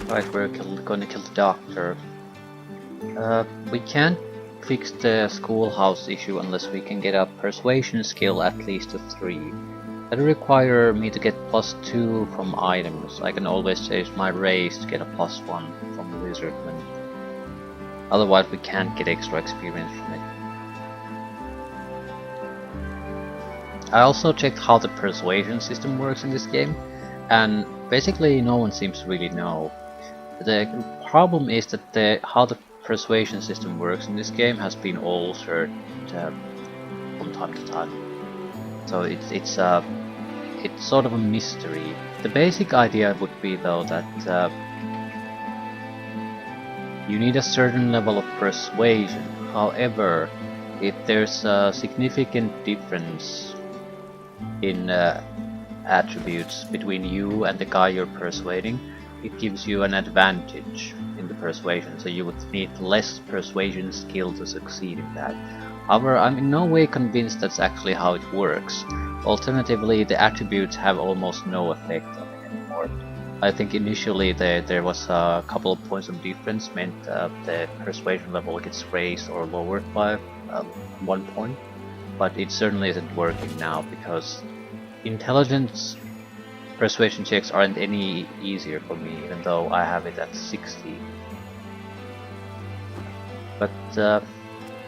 Right, we're gonna kill the doctor. We can't fix the schoolhouse issue unless we can get a persuasion skill at least to 3. That'll require me to get +2 from items. I can always change my race to get a +1 from the wizardman. Otherwise we can't get extra experience from it. I also checked how the persuasion system works in this game, and basically no one seems to really know. The problem is that how the persuasion system works in this game has been altered from time to time. So it's sort of a mystery. The basic idea would be though that you need a certain level of persuasion. However, if there's a significant difference in attributes between you and the guy you're persuading, it gives you an advantage in the persuasion, so you would need less persuasion skill to succeed in that. However, I'm in no way convinced that's actually how it works. Alternatively, the attributes have almost no effect on it anymore. I think initially there was a couple of points of difference meant the persuasion level gets raised or lowered by 1 point, but it certainly isn't working now because intelligence persuasion checks aren't any easier for me, even though I have it at 60. But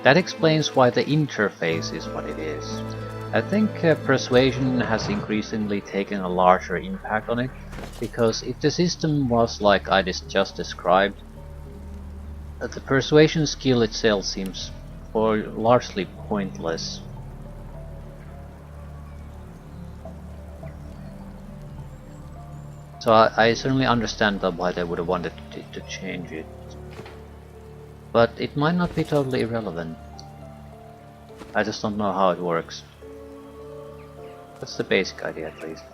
that explains why the interface is what it is. I think persuasion has increasingly taken a larger impact on it, because if the system was like I just described, the persuasion skill itself seems largely pointless. So I certainly understand why they would have wanted to change it. But it might not be totally irrelevant. I just don't know how it works. That's the basic idea at least.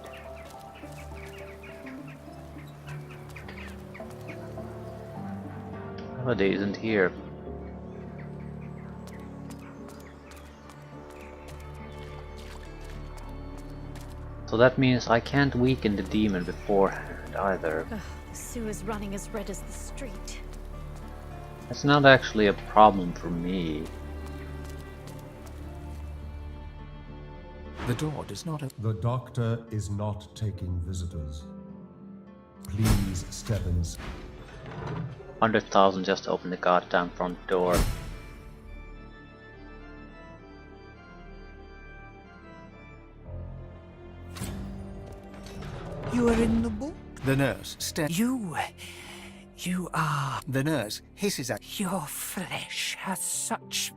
Melody isn't here. So that means I can't weaken the demon beforehand either. The sewer's running as red as the street. That's not actually a problem for me. The door does not open. The doctor is not taking visitors. Please step inside. 100,000 just open the goddamn front door. You are in the book? The nurse stares. You are. The nurse hisses at. Your flesh has such.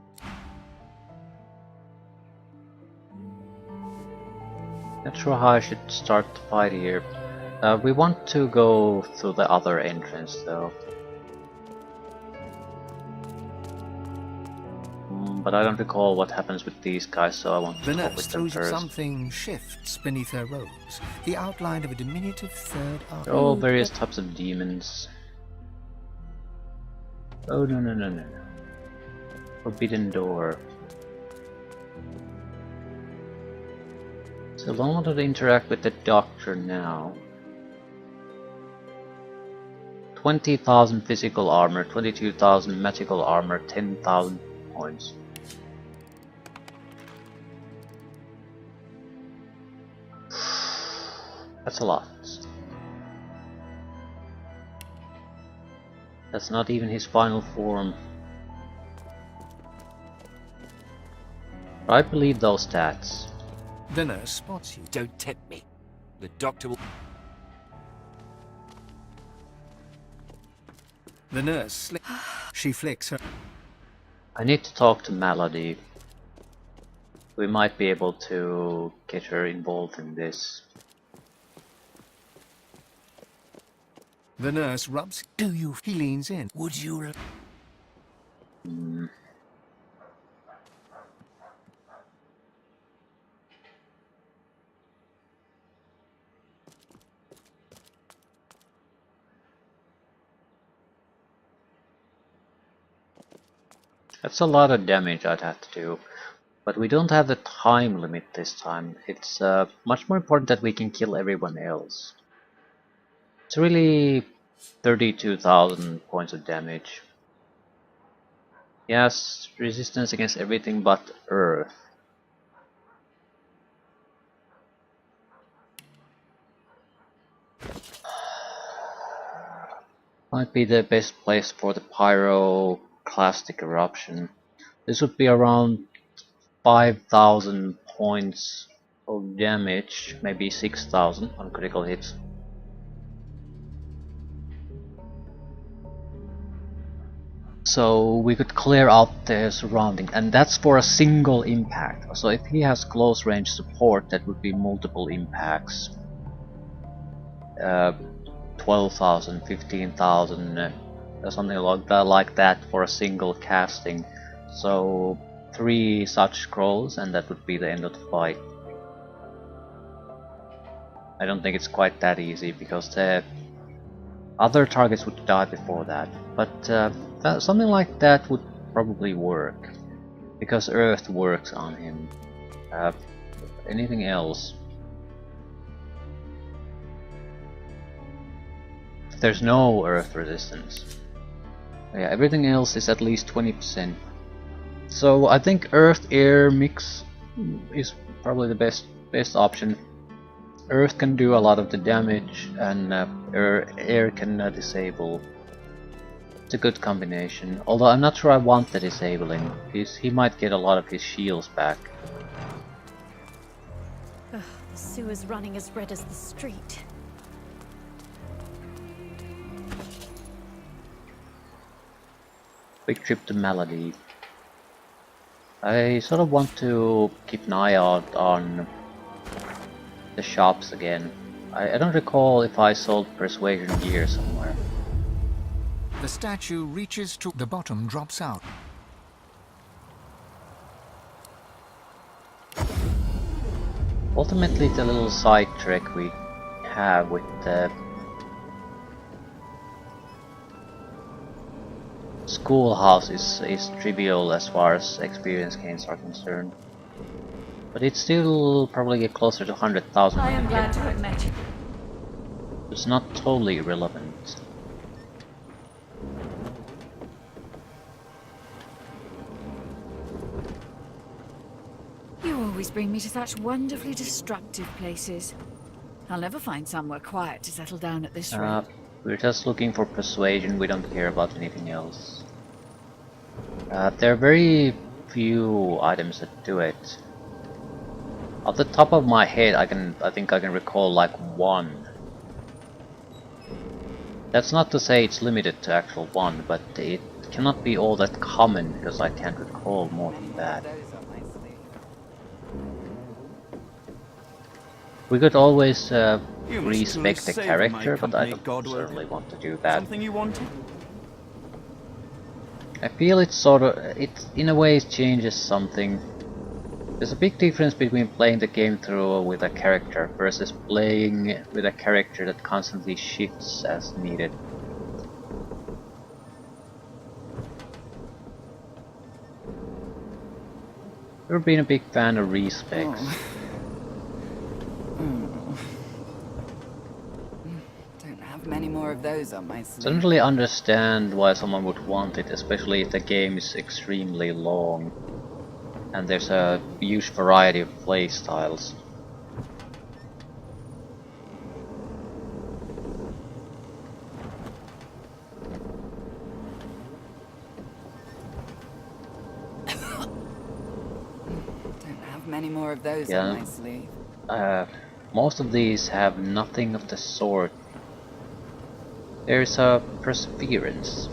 Not sure how I should start the fight here. We want to go through the other entrance though. But I don't recall what happens with these guys, so I want to The talk nurse with them throws first. something shifts beneath her robes. The outline of a diminutive third arm. They're all various types of demons. Oh no. Forbidden door. So I want to interact with the doctor now. 20,000 physical armor, 22,000 magical armor, 10,000 points. That's a lot. That's not even his final form. I believe those stats. The nurse spots you. Don't tempt me. The doctor will... The nurse she flicks her. I need to talk to Melody. We might be able to get her involved in this. The nurse rubs. Do you? He leans in. Would you? That's a lot of damage I'd have to do. But we don't have the time limit this time. It's much more important that we can kill everyone else. It's really 32,000 points of damage. Yes, resistance against everything but earth. Might be the best place for the pyroclastic eruption. This would be around 5,000 points of damage, maybe 6,000 on critical hits. So we could clear out the surrounding, and that's for a single impact. So if he has close range support, that would be multiple impacts. 12,000, 15,000, something like that for a single casting. So 3 such scrolls, and that would be the end of the fight. I don't think it's quite that easy because the other targets would die before that, but something like that would probably work because Earth works on him. Anything else? There's no Earth resistance. Yeah, everything else is at least 20%. So I think Earth-Air mix is probably the best option. Earth can do a lot of the damage, and air can disable. It's a good combination, although I'm not sure I want the disabling. He might get a lot of his shields back. Ugh, the sewer's running as red as the street. Quick trip to Melody. I sort of want to keep an eye out on the shops again. I don't recall if I sold persuasion gear somewhere. The statue reaches to the bottom, drops out. Ultimately, the little side trick we have with the schoolhouse is trivial as far as experience gains are concerned. But it's still probably get closer to 100,000. I am glad to have met you. It's not totally irrelevant. You always bring me to such wonderfully destructive places. I'll never find somewhere quiet to settle down at this rate. We're just looking for persuasion, we don't care about anything else. There are very few items that do it. Off the top of my head, I think I can recall like one. That's not to say it's limited to actual one, but it cannot be all that common because I can't recall more than that. We could always respec the character, but I don't certainly want to do that. Something you wanted? I feel it in a way changes something. There's a big difference between playing the game through with a character versus playing with a character that constantly shifts as needed. You've been a big fan of respecs. Don't have many more of those on my I sleeve. don't really understand why someone would want it, especially if the game is extremely long and there's a huge variety of play styles. Don't have many more of those Yeah. on my sleeve. Most of these have nothing of the sort. There's a perseverance.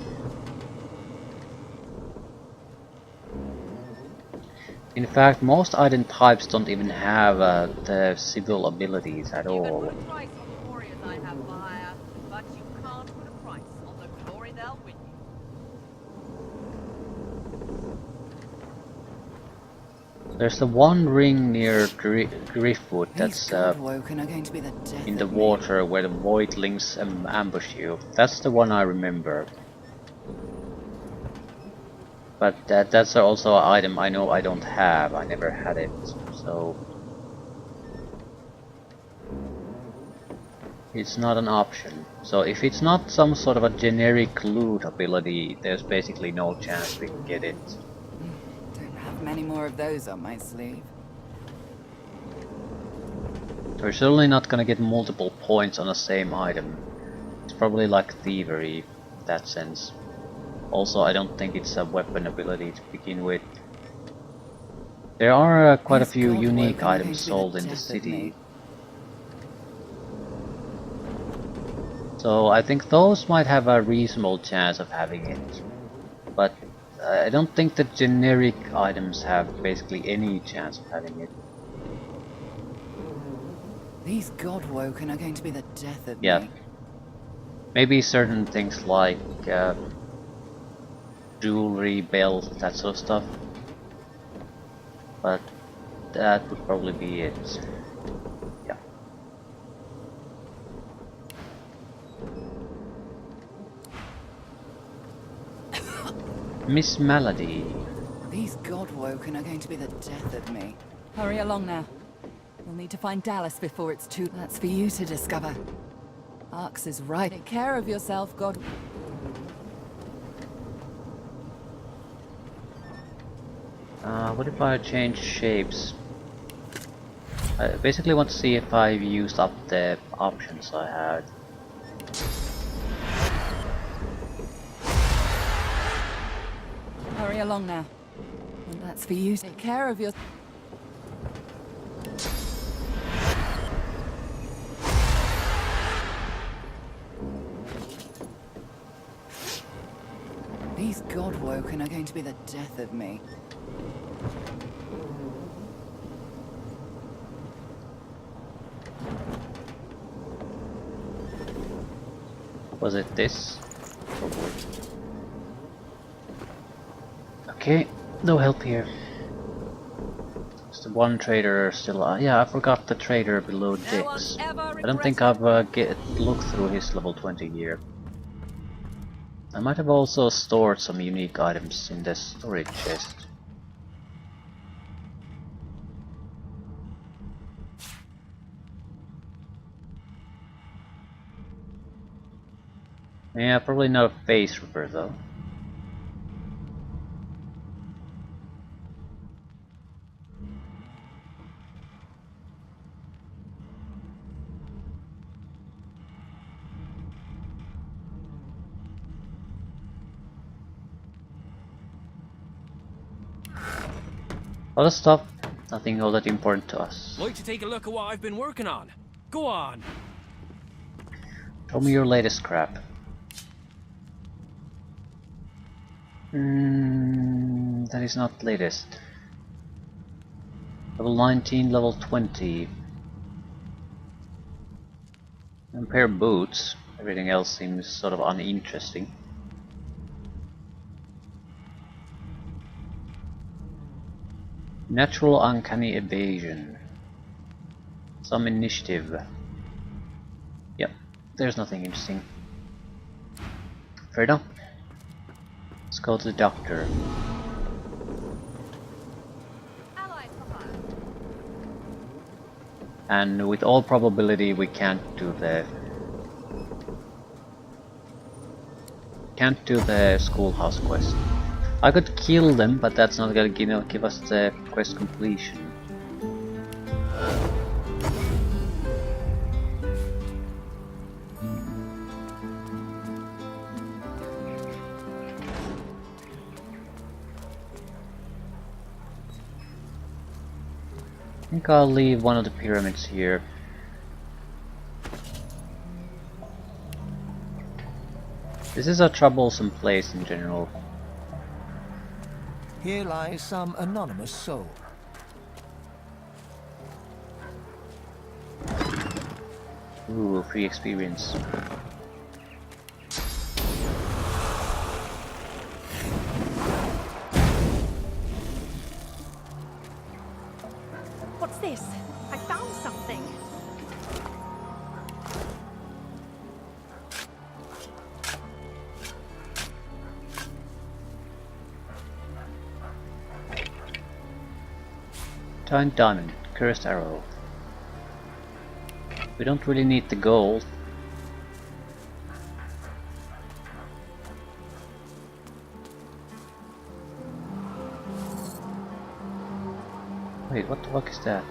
In fact, most item types don't even have the civil abilities at all. Put a price on the warriors I have for hire, but you can't put a price on the glory they'll win you. There's the one ring near Driftwood These that's Godwoken are going to be the death in the of me. water where the voidlings ambush you. That's the one I remember. But that's also an item I know I don't have. I never had it, so it's not an option. So if it's not some sort of a generic loot ability, there's basically no chance we can get it. Don't have many more of those on my sleeve. We're certainly not gonna get multiple points on the same item. It's probably like thievery in that sense. Also, I don't think it's a weapon ability to begin with. There are quite a few unique items sold in the city. So I think those might have a reasonable chance of having it. But I don't think the generic items have basically any chance of having it. These Godwoken are going to be the death of Yeah. me. Maybe certain things like jewelry, belt, that sort of stuff. But that would probably be it. Yeah. Miss Malady. These Godwoken are going to be the death of me. Hurry along now. We'll need to find Dallas before it's too... That's for you to discover. Arx is right. Take care of yourself, God. What if I change shapes? I basically want to see if I've used up the options I had. Hurry along now. And that's for you. Take care of your... These Godwoken are going to be the death of me. Was it this? Probably. Okay, no help here. Just the one trader still. Yeah, I forgot the trader below Dix. I don't think I've looked through his level 20 gear. I might have also stored some unique items in the storage chest. Yeah, probably not a face ripper though. Other stuff, nothing all that important to us. Like to take a look at what I've been working on? Go on. Show me your latest crap. That is not latest. Level 19, level 20. And pair of boots. Everything else seems sort of uninteresting. Natural uncanny evasion. Some initiative. Yep, there's nothing interesting. Fair enough. Let's go to the doctor. Allied for hire. And with all probability we can't do the schoolhouse quest. I could kill them, but that's not gonna give us the quest completion. I think I'll leave one of the pyramids here. This is a troublesome place in general. Here lies some anonymous soul. Ooh, free experience. What's this? I found something. Giant diamond, cursed arrow. We don't really need the gold. Wait, what the fuck is that?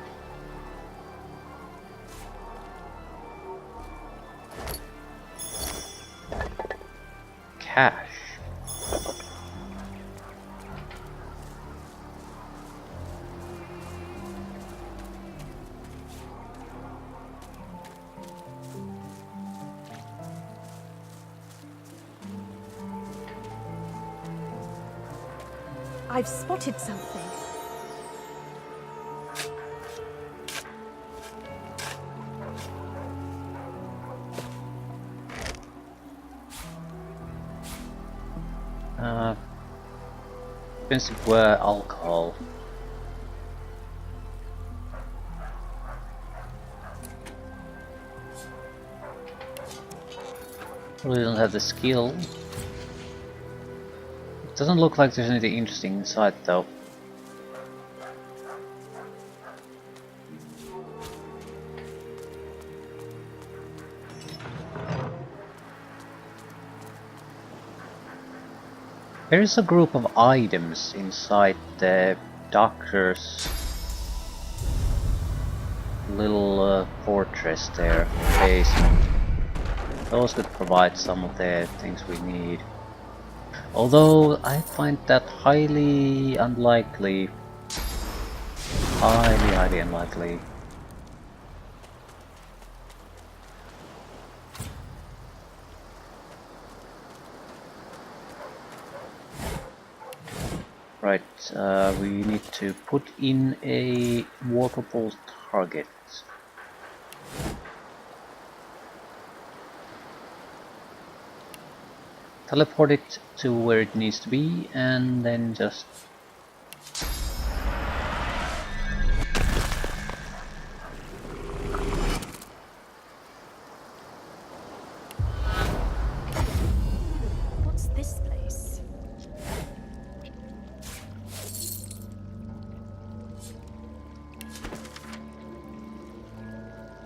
Cash. I've spotted something. Expensive were alcohol. Probably don't have the skill. It doesn't look like there's anything interesting inside though. There is a group of items inside the doctor's little fortress there, basement. Those could provide some of the things we need. Although I find that highly unlikely. Highly unlikely. Right, we need to put in a warpable target. Teleport it to where it needs to be and then just... What's this place?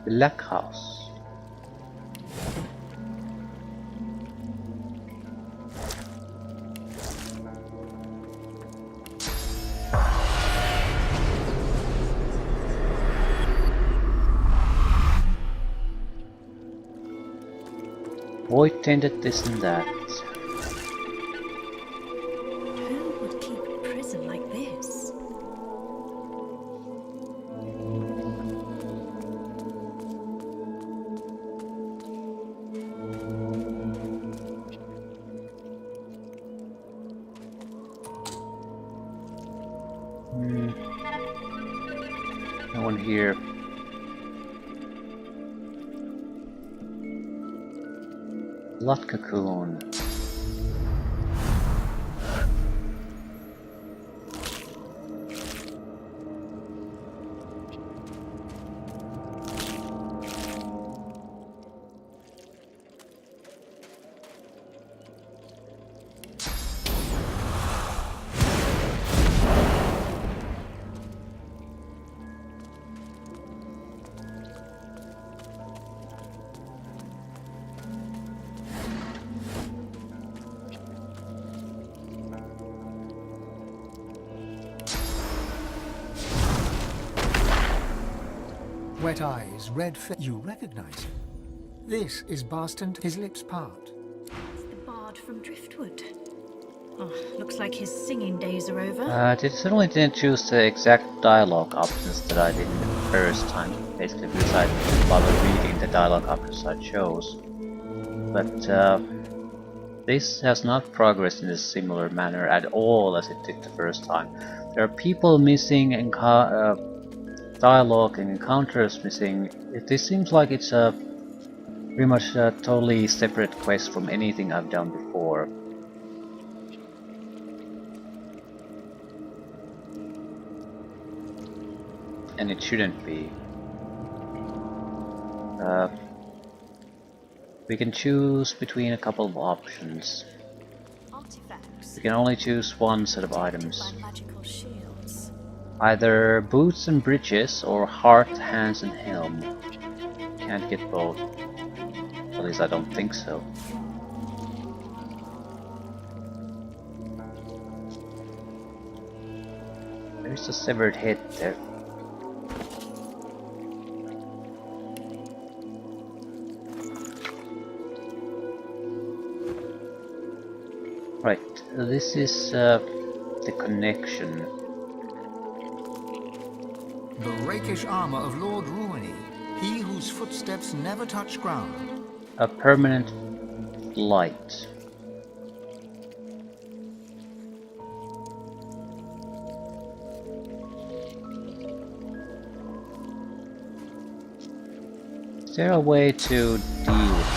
Black House. Void tainted this and that. Who would keep a prison like this? No one here. Blood cocoon. Wet eyes, red face. You recognize him. This is Barston, his lips part. It's the bard from Driftwood. Oh, looks like his singing days are over. It certainly didn't choose the exact dialogue options that I did the first time. Basically, because I didn't bother reading the dialogue options I chose. But this has not progressed in a similar manner at all as it did the first time. There are people missing and dialogue and encounters missing. This seems like it's a pretty much a totally separate quest from anything I've done before. And it shouldn't be. We can choose between a couple of options. Artifacts. We can only choose one set of items. By magical shields. Either boots and breeches or heart, hands and helm. Can't get both. At least I don't think so. There's a severed head there. Right, this is the connection. The rakish armor of Lord Ruini, he whose footsteps never touch ground. A permanent light. Is there a way to deal with this?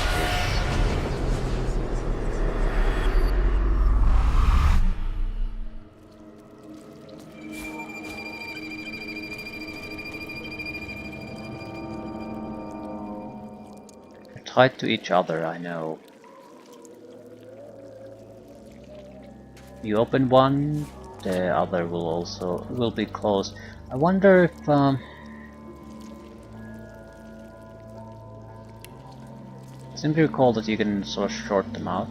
They're tied to each other, I know. You open one, the other will be closed. I wonder if I seem to recall that you can sort of short them out.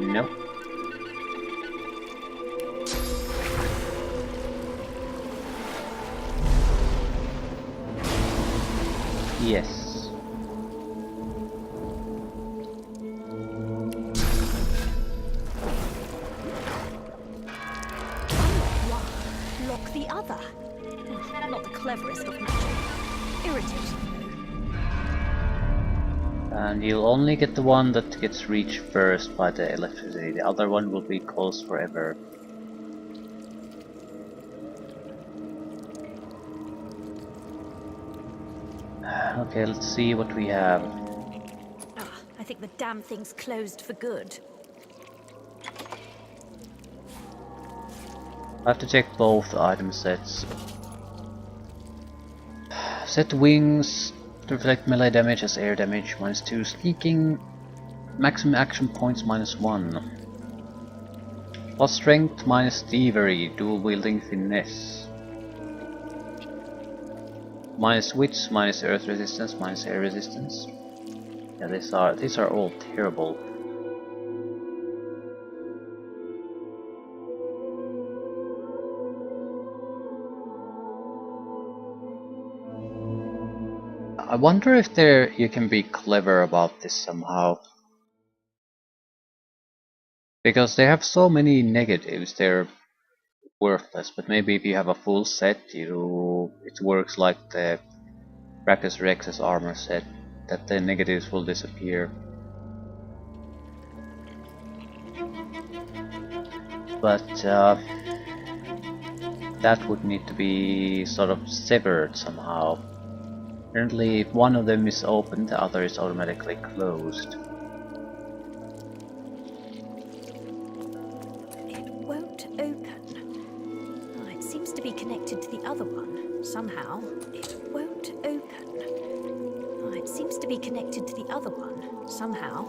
Nope. Yes. Lock the other. Not the cleverest of magic. Irritating. And you'll only get the one that gets reached first by the electricity. The other one will be closed forever. Okay, let's see what we have. I think the damn thing's closed for good. I have to check both item sets. Set wings to reflect melee damage as air damage, -2 sneaking, maximum action points -1. Plus strength minus thievery, dual wielding finesse. Minus wits, minus earth resistance, minus air resistance. Yeah, these are all terrible. I wonder if you can be clever about this somehow. Because they have so many negatives, they're worthless, but maybe if you have a full set, it works like the Brachus Rex's armor set, that the negatives will disappear. But that would need to be sort of severed somehow. Apparently, if one of them is open, the other is automatically closed. It won't open. Oh, it seems to be connected to the other one, somehow. It won't open. Oh, it seems to be connected to the other one, somehow.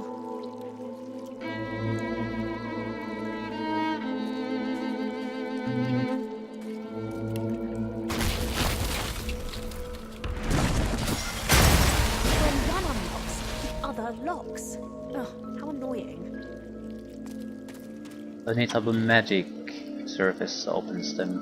Locks. Oh, how annoying. Any type of magic surface opens them.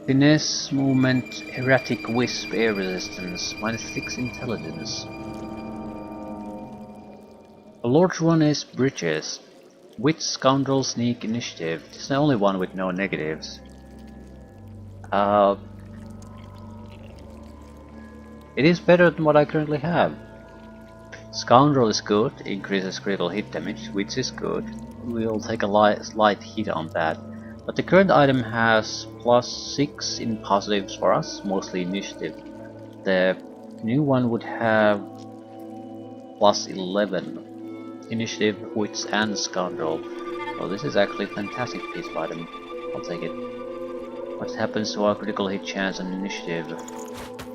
Finesse, movement, erratic wisp, air resistance, -6 intelligence. The large one is bridges. Wit, scoundrel, sneak, initiative. This is the only one with no negatives. It is better than what I currently have. Scoundrel is good, increases critical hit damage, which is good. We'll take a slight hit on that. But the current item has +6 in positives for us, mostly initiative. The new one would have +11. Initiative, wits and scoundrel. So this is actually a fantastic piece of item. I'll take it. What happens to our critical hit chance and initiative?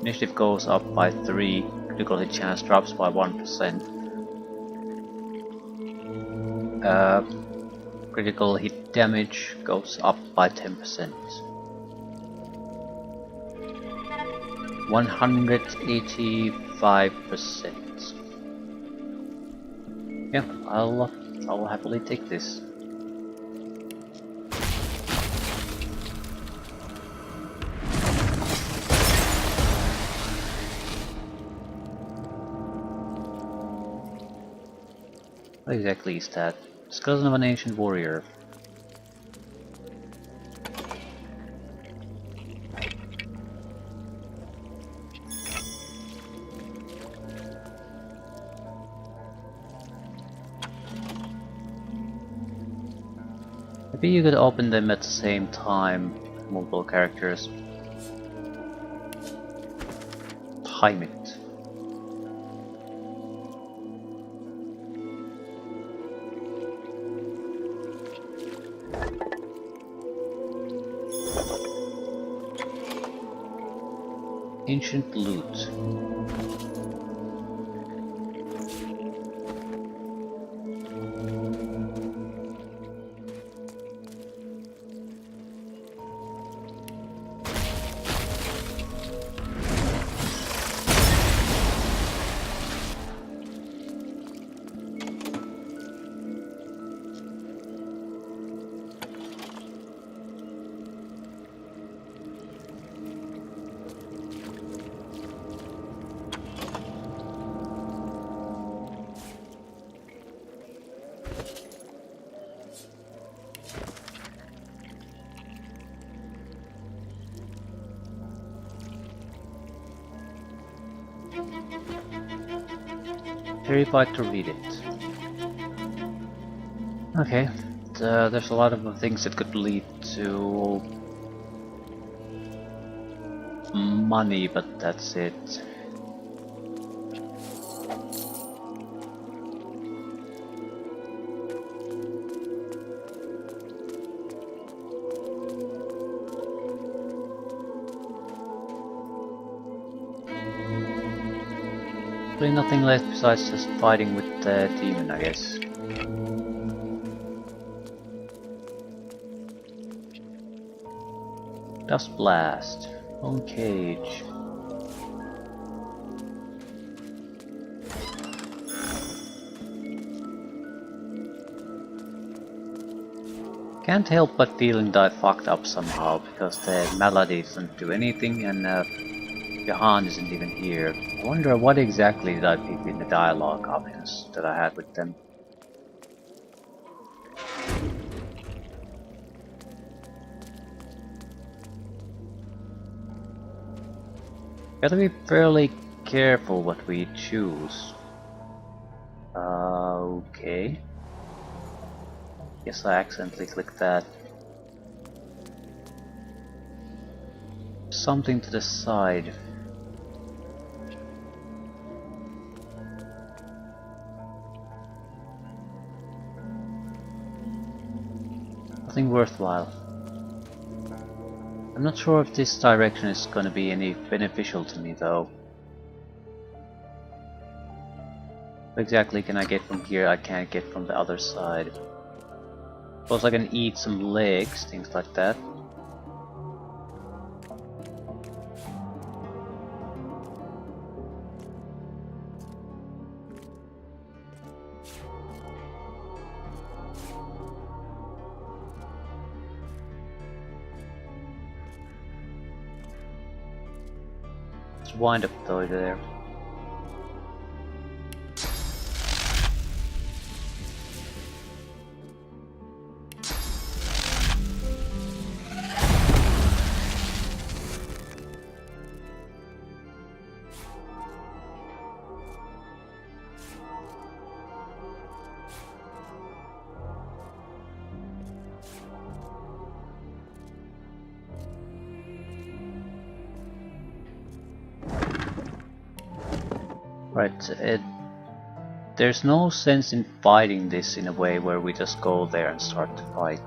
Initiative goes up by 3, critical hit chance drops by 1%. Critical hit damage goes up by 10%. 185%. Yeah, I'll happily take this. What exactly is that? Skeleton of an ancient warrior. Maybe you could open them at the same time, multiple characters. Time it. Ancient loot. Terrified to read it. Okay, there's a lot of things that could lead to money, but that's it. Really nothing left besides just fighting with the demon, I guess. Dust blast. Bone cage. Can't help but feeling that I fucked up somehow, because the melody doesn't do anything and Johan isn't even here. I wonder what exactly did I pick in the dialogue options that I had with them. Gotta be fairly careful what we choose. Okay. Guess I accidentally clicked that. Something to the side. Nothing worthwhile. I'm not sure if this direction is gonna be any beneficial to me though. What exactly can I get from here I can't get from the other side? Suppose I can eat some legs, things like that. Let's wind up though there. Right, there's no sense in fighting this in a way where we just go there and start to fight.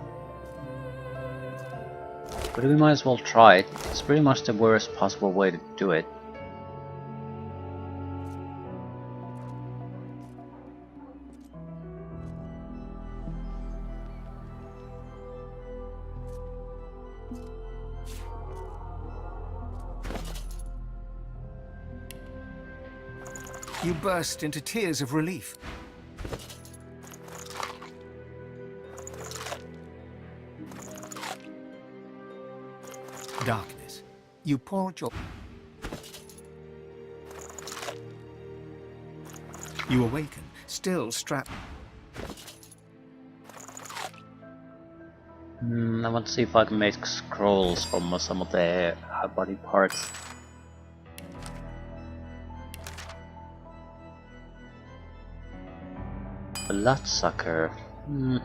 But we might as well try it. It's pretty much the worst possible way to do it. You burst into tears of relief. darkness. You poured your... You awaken, still strapped. I want to see if I can make scrolls from some of the body parts. Bloodsucker. A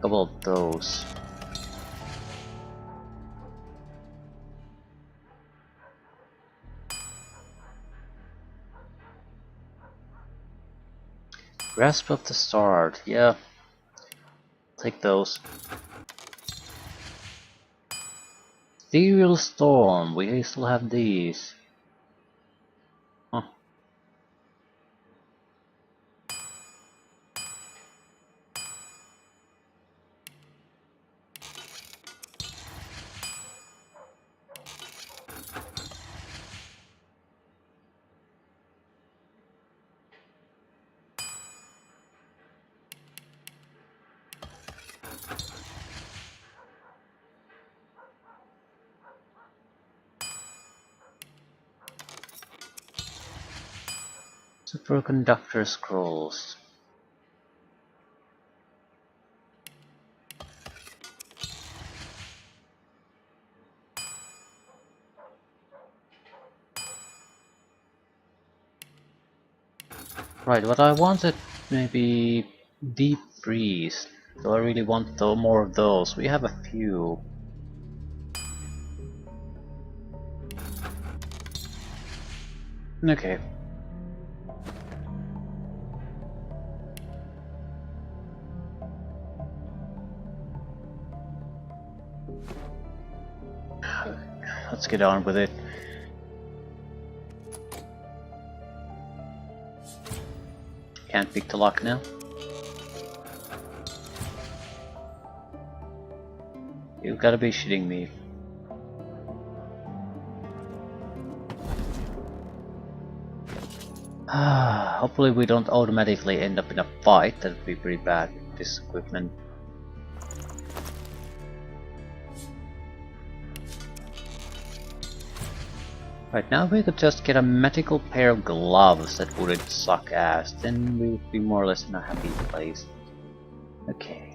couple of those. Grasp of the Start, yeah. Take those. Ethereal Storm, we still have these. Huh. Superconductor scrolls. Right, what I wanted maybe deep freeze. Do I really want more of those? We have a few. Okay. Let's get on with it. Can't pick the lock now. You've gotta be shitting me. Hopefully we don't automatically end up in a fight. That would be pretty bad with this equipment. Right now we could just get a magical pair of gloves that wouldn't suck ass, then we would be more or less in a happy place. Okay.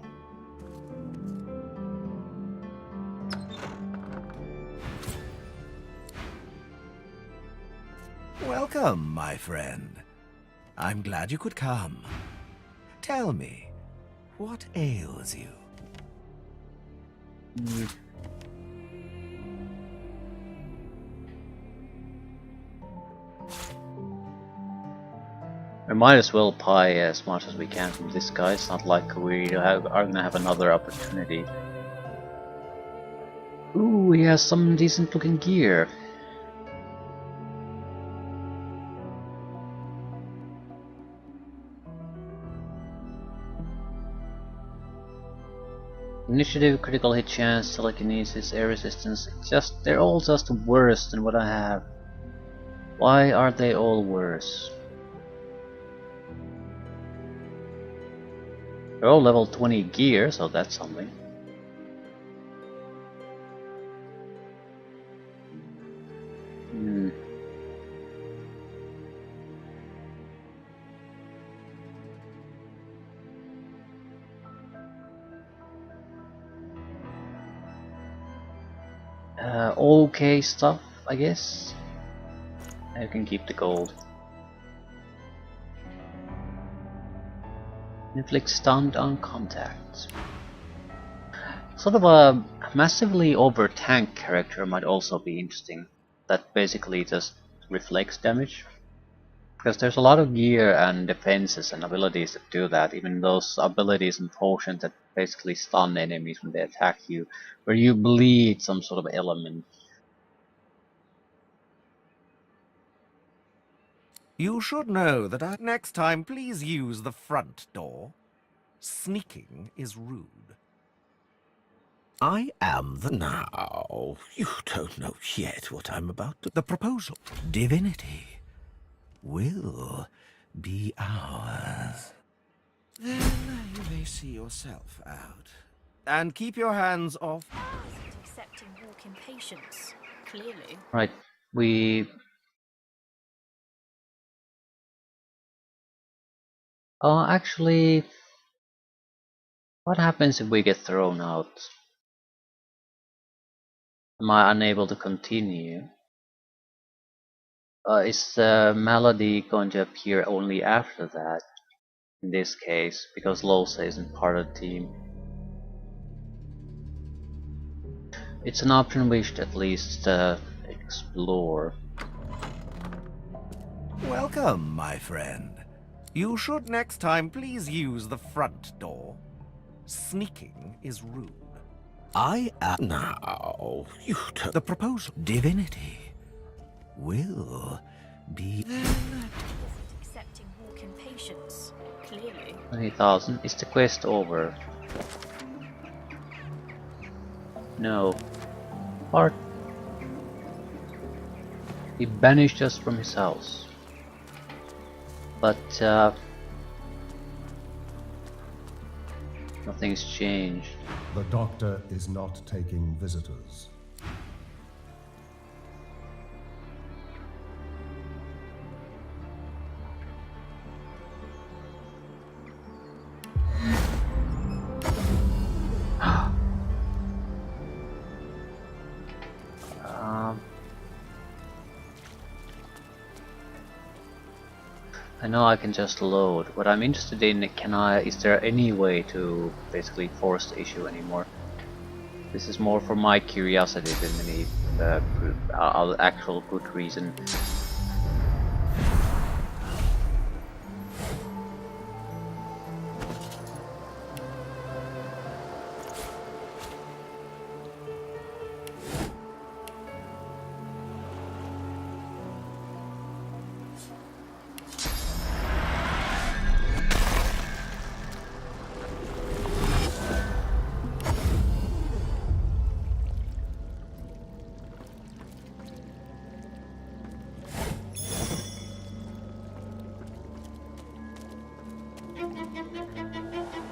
Welcome, my friend. I'm glad you could come. Tell me, what ails you? We might as well pie as much as we can from this guy. It's not like we are gonna have another opportunity. Ooh, he has some decent looking gear. Initiative, critical hit chance, telekinesis, air resistance. They're all just worse than what I have. Why are they all worse? They're all level 20 gear, so that's something. Okay stuff, I guess. I can keep the gold. Inflict stunned on contact. Sort of a massively over tank character might also be interesting. That basically just reflects damage. Because there's a lot of gear and defenses and abilities that do that, even those abilities and potions that basically stun enemies when they attack you, where you bleed some sort of element. You should know that next time, please use the front door. Sneaking is rude. I am the... Now, you don't know yet what I'm about to... The proposal. Divinity will be ours. Then you may see yourself out. And keep your hands off... accepting walk in patience, clearly. Right, we... Oh, actually... What happens if we get thrown out? Am I unable to continue? Is the malady going to appear only after that? In this case, because Losa isn't part of the team. It's an option we should at least explore. Welcome, my friend. You should next time please use the front door. Sneaking is rude. I am now. The proposal divinity will be Accepting walk in patience, clearly. 20,000. Is the quest over? No. Part. He banished us from his house. But nothing's changed. The doctor is not taking visitors. I know I can just load. What I'm interested in, is there any way to basically force the issue anymore? This is more for my curiosity than any actual good reason.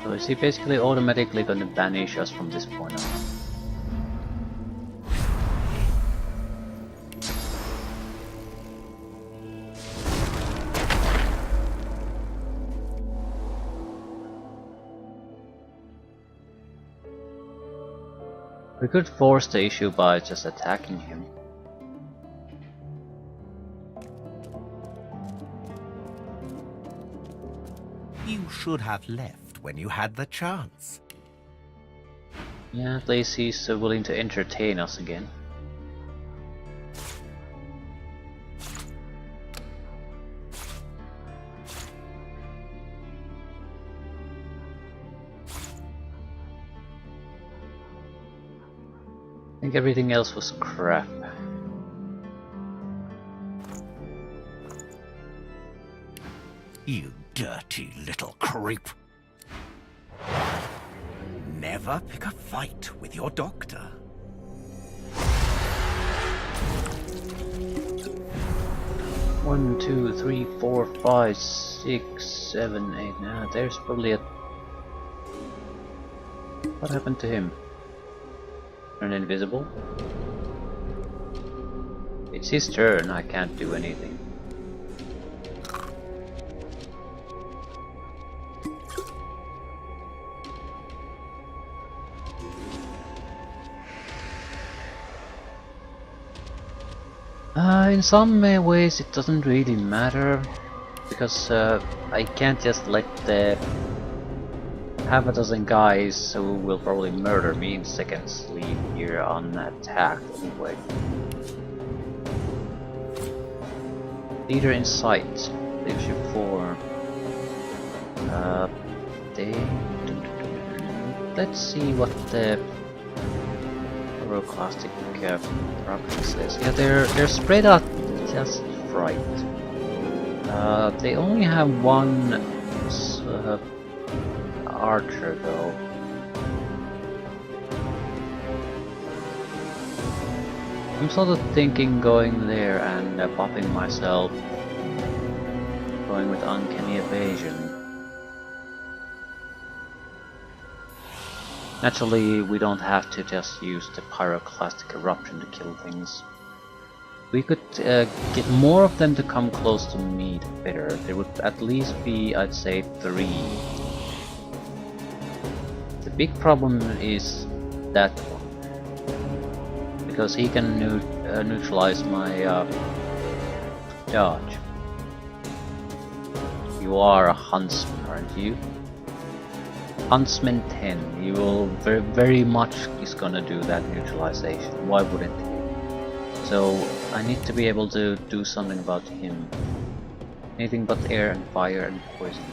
So is he basically automatically going to banish us from this point on? We could force the issue by just attacking him. You should have left when you had the chance. Yeah, at least he's willing to entertain us again. I think everything else was crap. You dirty little creep. Never pick a fight with your doctor. One, two, three, 4, 5, 6, 7, 8. Now there's probably a... What happened to him? Turn invisible? It's his turn, I can't do anything. In some ways it doesn't really matter, because I can't just let the half a dozen guys who will probably murder me in seconds leave here unattacked anyway. Leader in sight, leadership 4. Let's see what the pyroclastic property says. Yeah, they're spread out just right. They only have one archer though. I'm sort of thinking going there and popping myself, going with uncanny evasion. Naturally, we don't have to just use the pyroclastic eruption to kill things. We could get more of them to come close to me better. There would at least be, I'd say, 3. The big problem is that one, because he can neutralize my charge. You are a huntsman, aren't you? Huntsman 10. You will very much is gonna do that neutralization. Why wouldn't he? So I need to be able to do something about him. Anything but air and fire and poison.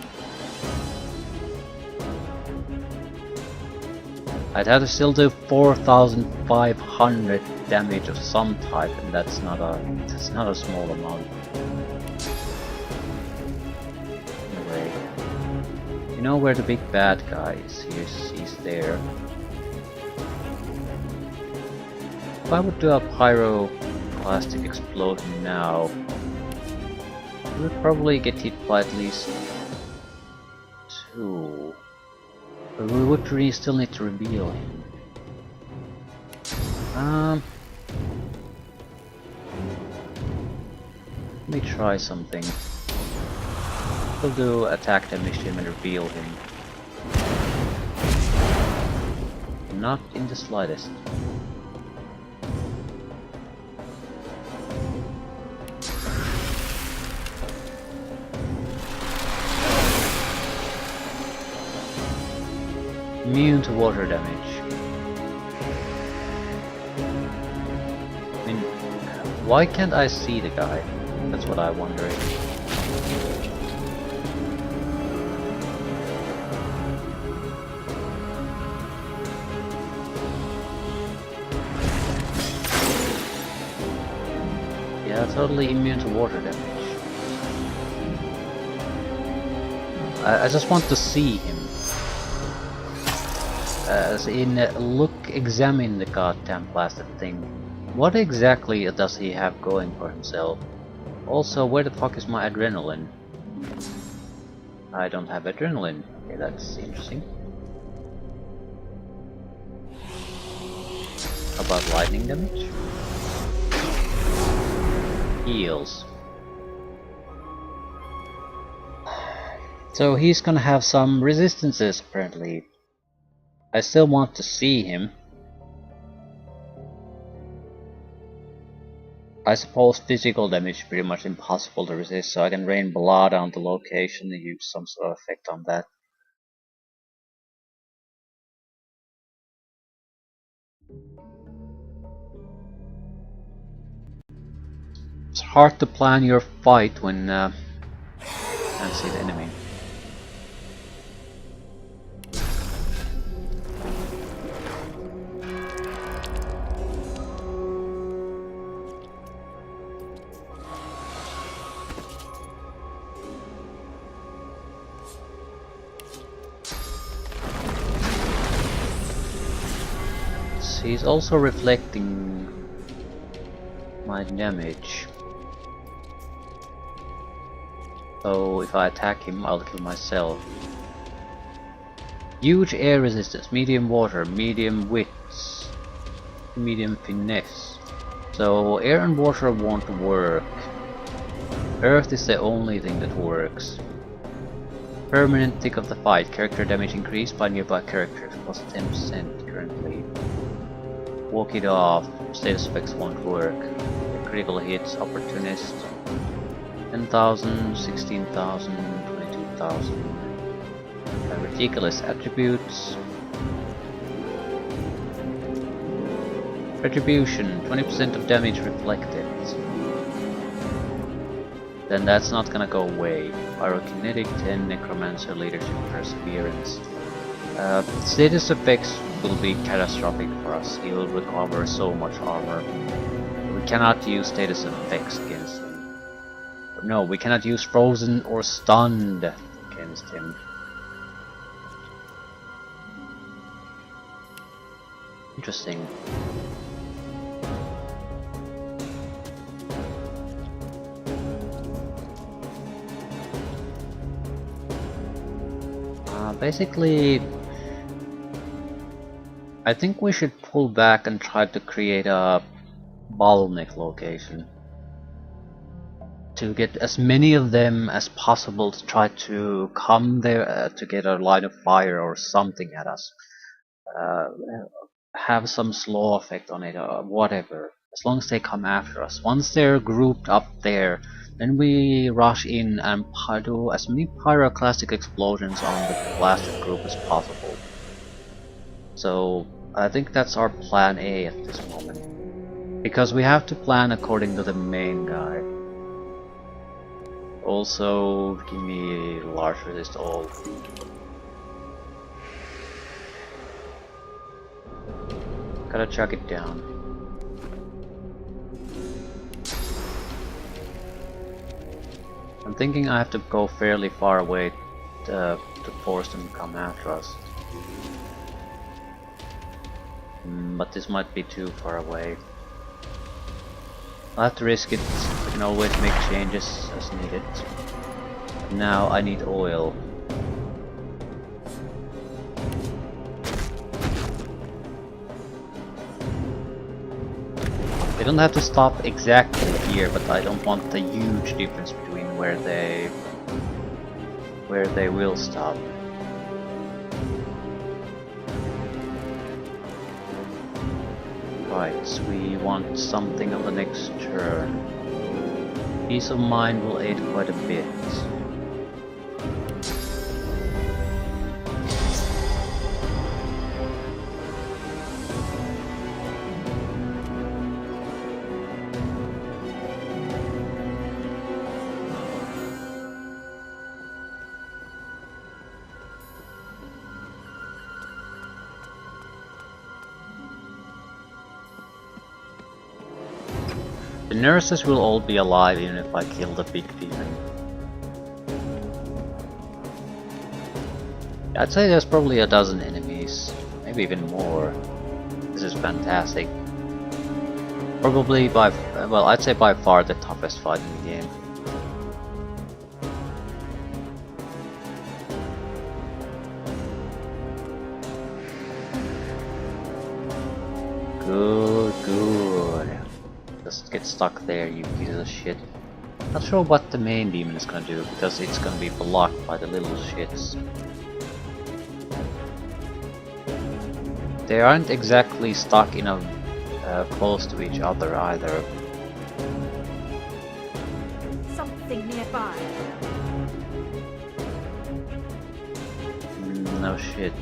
I'd have to still do 4,500 damage of some type, and that's not a small amount. Anyway, you know where the big bad guy is? He's there. If I would do a pyroclastic explosion now, we would probably get hit by at least 2. But we would still need to reveal him. Let me try something. We'll do attack damage to him and reveal him. Not in the slightest. Immune to water damage. I mean, why can't I see the guy? That's what I'm wondering. Yeah, totally immune to water damage. I just want to see him. As in, examine the goddamn blasted thing. What exactly does he have going for himself? Also, where the fuck is my adrenaline? I don't have adrenaline. Okay, that's interesting. How about lightning damage? Heals. So he's gonna have some resistances apparently. I still want to see him. I suppose physical damage is pretty much impossible to resist, so I can rain blood on the location and use some sort of effect on that. It's hard to plan your fight when you can't see the enemy. He's also reflecting my damage. So if I attack him, I'll kill myself. Huge air resistance, medium water, medium wits, medium finesse. So air and water won't work. Earth is the only thing that works. Permanent tick of the fight, character damage increased by nearby characters, plus 10% currently. Walk it off, status effects won't work. Critical hits, opportunist. 10,000, 16,000, 22,000. Ridiculous attributes. Retribution, 20% of damage reflected. Then that's not gonna go away. Pyrokinetic 10, Necromancer, Leadership, Perseverance. Status effects will be catastrophic for us. He will recover so much armor. We cannot use status effects against him. No, we cannot use frozen or stunned against him. Interesting. Basically, I think we should pull back and try to create a bottleneck location to get as many of them as possible to try to come there to get a line of fire or something at us. Uh, have some slow effect on it or whatever, as long as they come after us. Once they're grouped up there, then we rush in and do as many pyroclastic explosions on the blasted group as possible. So I think that's our plan A at this moment, because we have to plan according to the main guy. Also, give me large resist all. Gotta chuck it down. I'm thinking I have to go fairly far away to force them to come after us. But this might be too far away. I'll have to risk it. I can always make changes as needed. Now I need oil. They don't have to stop exactly here, but I don't want the huge difference between where they will stop. Right, we want something on the next turn. Peace of mind will aid quite a bit. The nurses will all be alive even if I kill the big demon. I'd say there's probably a dozen enemies, maybe even more. This is fantastic. Probably by, well, I'd say by far the toughest fight in the game. Good, good. Just get stuck there, you piece of shit. Not sure what the main demon is gonna do, because it's gonna be blocked by the little shits. They aren't exactly stuck in a close to each other either. Something nearby. No shit.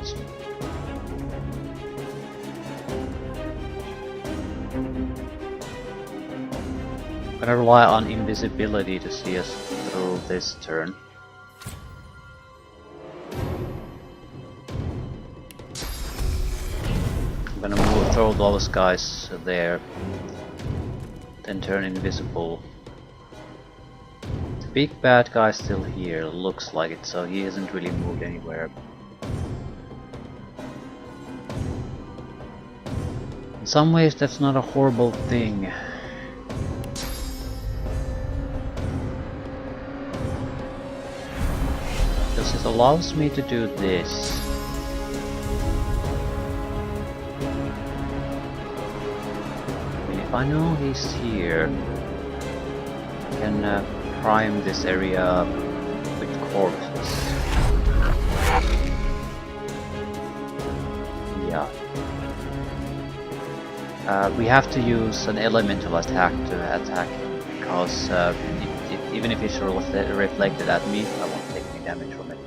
I'm gonna rely on invisibility to see us through this turn. I'm gonna throw those guys there, then turn invisible. The big bad guy's still here, looks like it, so he hasn't really moved anywhere. In some ways that's not a horrible thing. Because it allows me to do this. If I know he's here, I can prime this area with corpses. Yeah. We have to use an elemental attack to attack him, because even if it's reflected at me, I won't take any damage from it.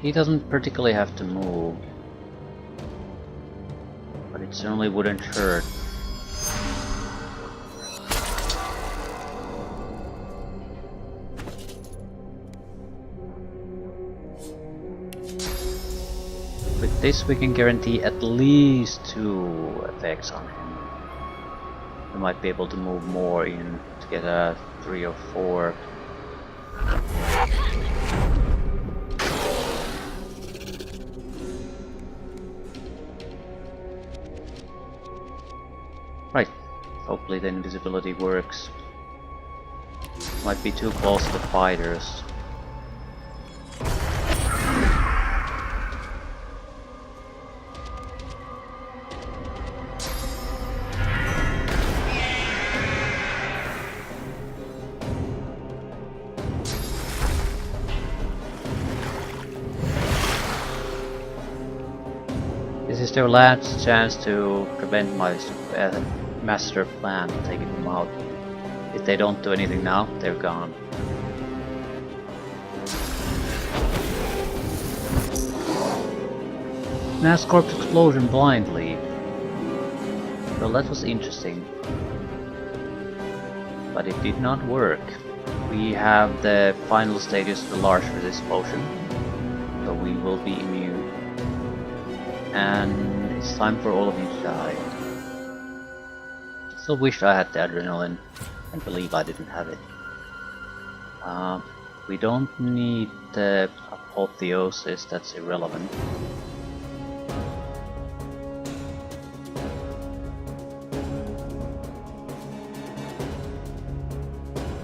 He doesn't particularly have to move. But it certainly wouldn't hurt. With this we can guarantee at least 2 effects on him. We might be able to move more in to get a 3 or 4. Right, hopefully the invisibility works. Might be too close to the fighters. their last chance to prevent my master plan of taking them out. If they don't do anything now, they're gone. Mass corpse explosion blindly. Well, that was interesting. But it did not work. We have the final stages of the large resist potion, so we will be immune. And it's time for all of you to die. Still wish I had the adrenaline. I believe I didn't have it. We don't need the apotheosis, that's irrelevant.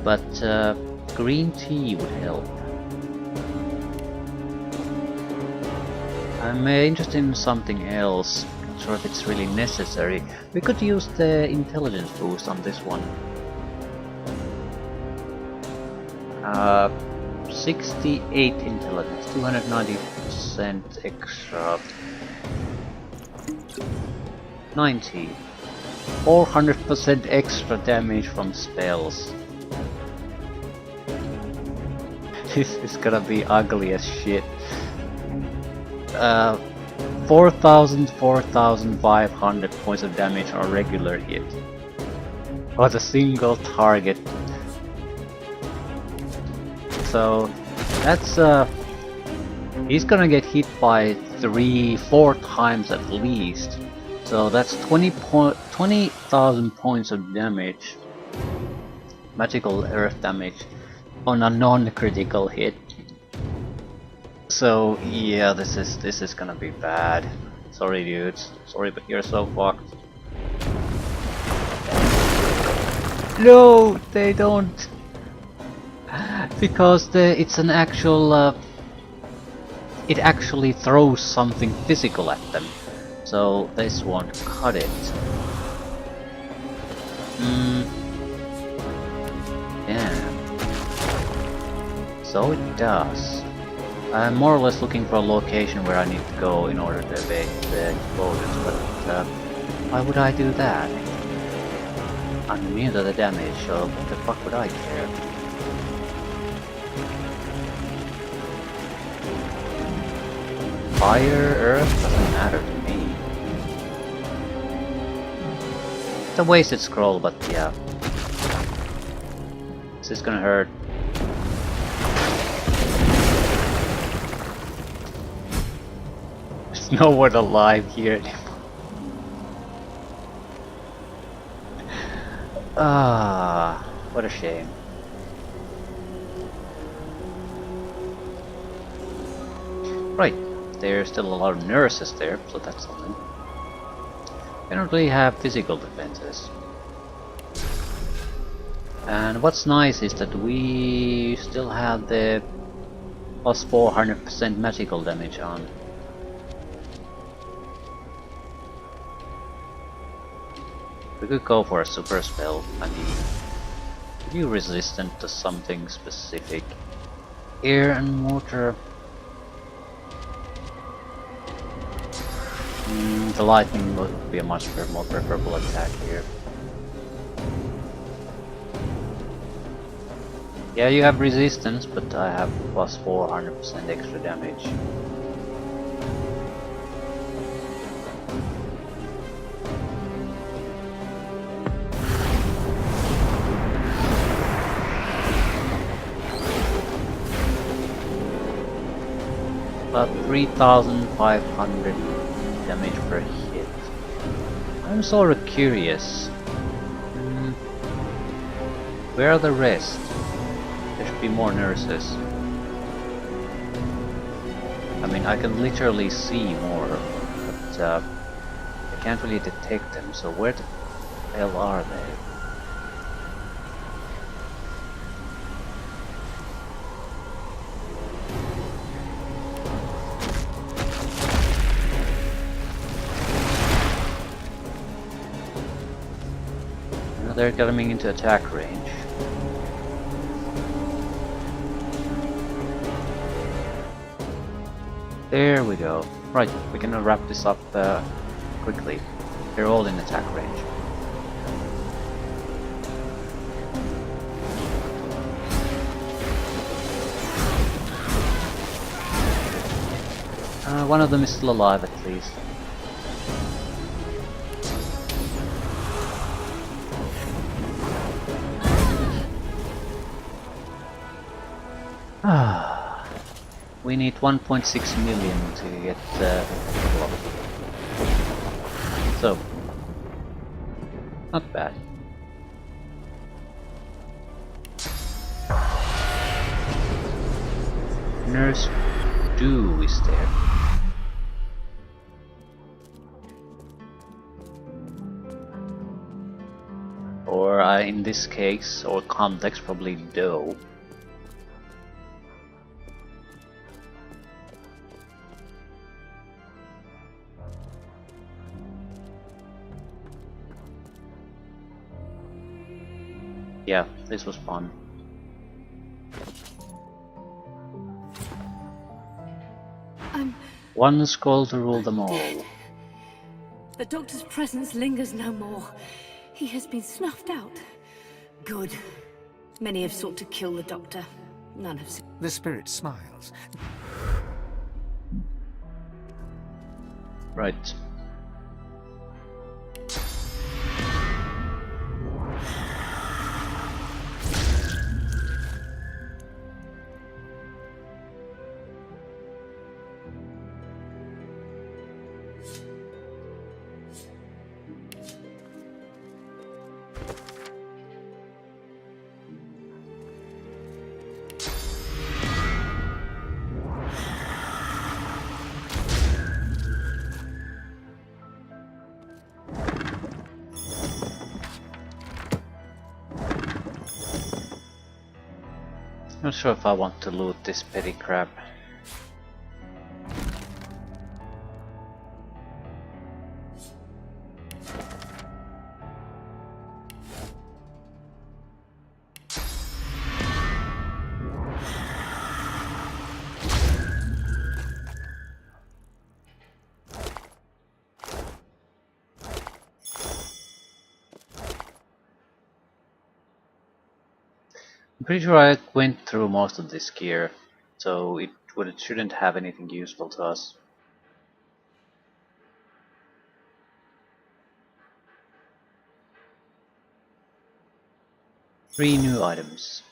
But green tea would help. I'm interested in something else. Not sure if it's really necessary. We could use the intelligence boost on this one. 68 intelligence, 290% extra. 90. 400% extra damage from spells. This is gonna be ugly as shit. 4,500 points of damage on a regular hit. On a single target. So that's he's gonna get hit by 3-4 times at least. So that's 20,000 points of damage. Magical earth damage on a non-critical hit. So yeah, this is gonna be bad. Sorry dudes, sorry but you're so fucked. No, they don't. Because it's an actual it actually throws something physical at them. So this won't cut it. Yeah. So it does. I'm more or less looking for a location where I need to go in order to evade the explosions, but why would I do that? I'm immune to the damage, so what the fuck would I care? Fire, earth, doesn't matter to me. It's a wasted scroll, but yeah. This is gonna hurt. There's no one alive here anymore. Ah, what a shame. Right, there's still a lot of nurses there, so that's something. I don't really have physical defenses. And what's nice is that we still have the plus 400% magical damage on. We could go for a super spell. I mean, are you resistant to something specific? Air and water. The lightning would be a much more preferable attack here. Yeah, you have resistance, but I have plus 400% extra damage. About 3,500 damage per hit. I'm sort of curious. Where are the rest? There should be more nurses. I mean, I can literally see more, but I can't really detect them, so where the hell are they? They're coming into attack range. There we go. Right, we can wrap this up quickly. They're all in attack range. One of them is still alive at least. We need 1.6 million to get the block. So, not bad. Nurse Do is there. Or in this case, or context, probably Do. Yeah, this was fun. One skull to rule them all. The doctor's presence lingers no more. He has been snuffed out. Good. Many have sought to kill the doctor. None have. The spirit smiles. Right. Not sure if I want to loot this petty crap. I'm pretty sure I went through most of this gear, so it shouldn't have anything useful to us. Three new items.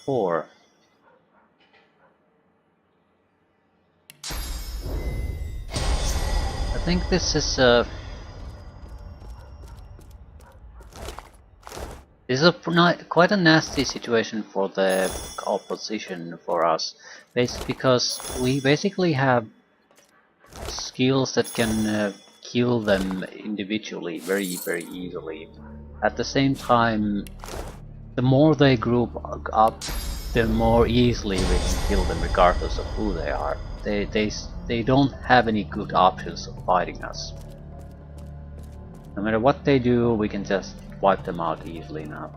Four. I think this is quite a nasty situation for the opposition for us, because we basically have skills that can kill them individually very easily. At the same time, the more they group up, the more easily we can kill them regardless of who they are. They don't have any good options of fighting us. No matter what they do, we can just wipe them out easily now.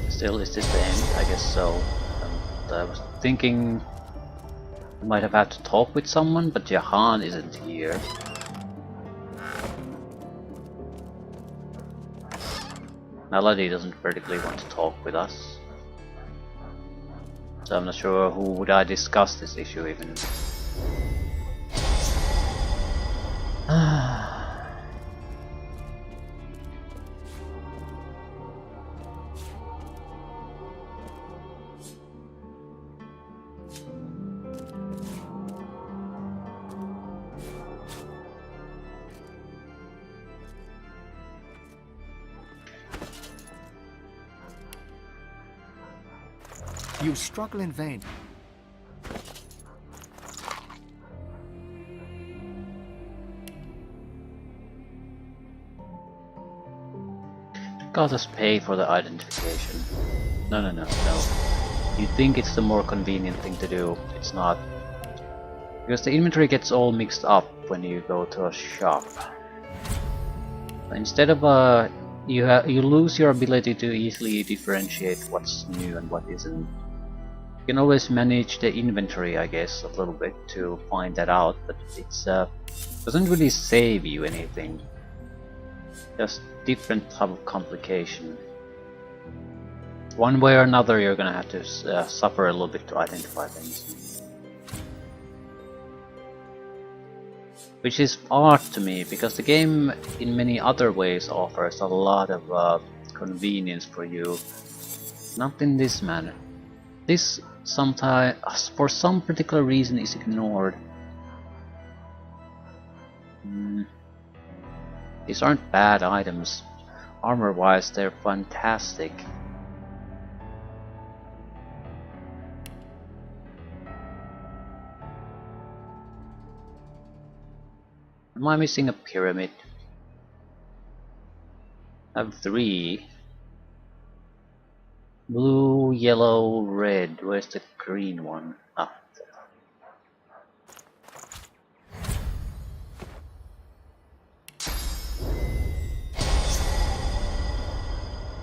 Still, is this the end? I guess so. I was thinking I might have had to talk with someone, but Jahan isn't here. Melody doesn't particularly want to talk with us. So I'm not sure who would I discuss this issue even. You struggle in vain. Got us pay for the identification. No. You think it's the more convenient thing to do, it's not. Because the inventory gets all mixed up when you go to a shop. Instead of you lose your ability to easily differentiate what's new and what isn't. You can always manage the inventory, I guess, a little bit to find that out, but it's doesn't really save you anything. Just different type of complication. One way or another, you're gonna have to suffer a little bit to identify things. Which is odd to me, because the game in many other ways offers a lot of convenience for you. Not in this manner. This sometimes, for some particular reason, is ignored. These aren't bad items. Armor-wise, they're fantastic. Am I missing a pyramid? I have 3. Blue, yellow, red. Where's the green one? Ah, there.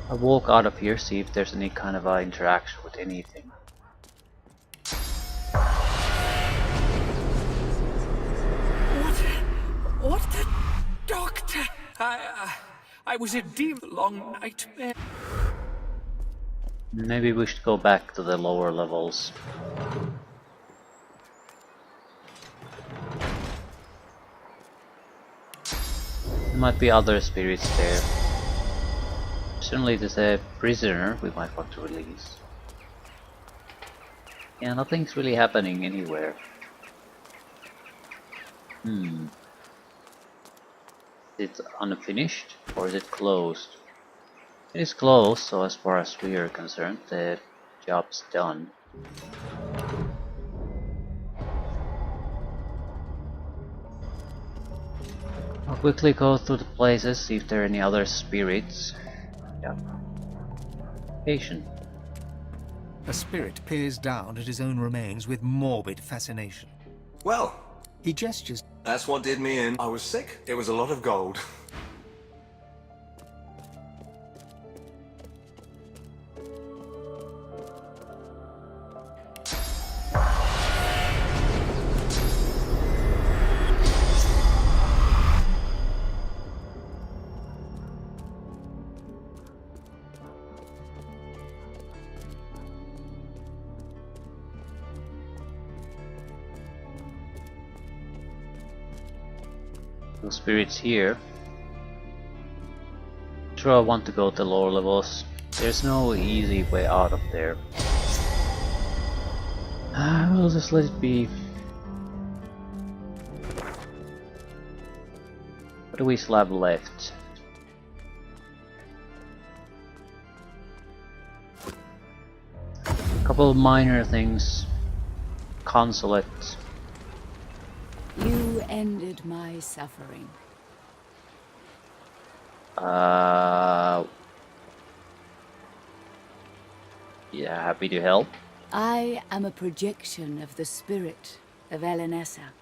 I'll walk out of here, see if there's any kind of interaction with anything. What the doctor? I was a deep long nightmare. Maybe we should go back to the lower levels. There might be other spirits there. Certainly there's a prisoner we might want to release. Yeah, nothing's really happening anywhere. Is it unfinished or is it closed? It is closed, so as far as we are concerned, the job's done. I'll quickly go through the places, see if there are any other spirits. Yep. Patient. A spirit peers down at his own remains with morbid fascination. Well, He gestures. that's what did me in. I was sick. It was a lot of gold. No spirits here. Sure, I want to go to lower levels. There's no easy way out of there. We'll just let it be. What do we still have left? A couple of minor things. Consulate. You ended my suffering. Yeah, happy to help. I am a projection of the spirit of Elenessa.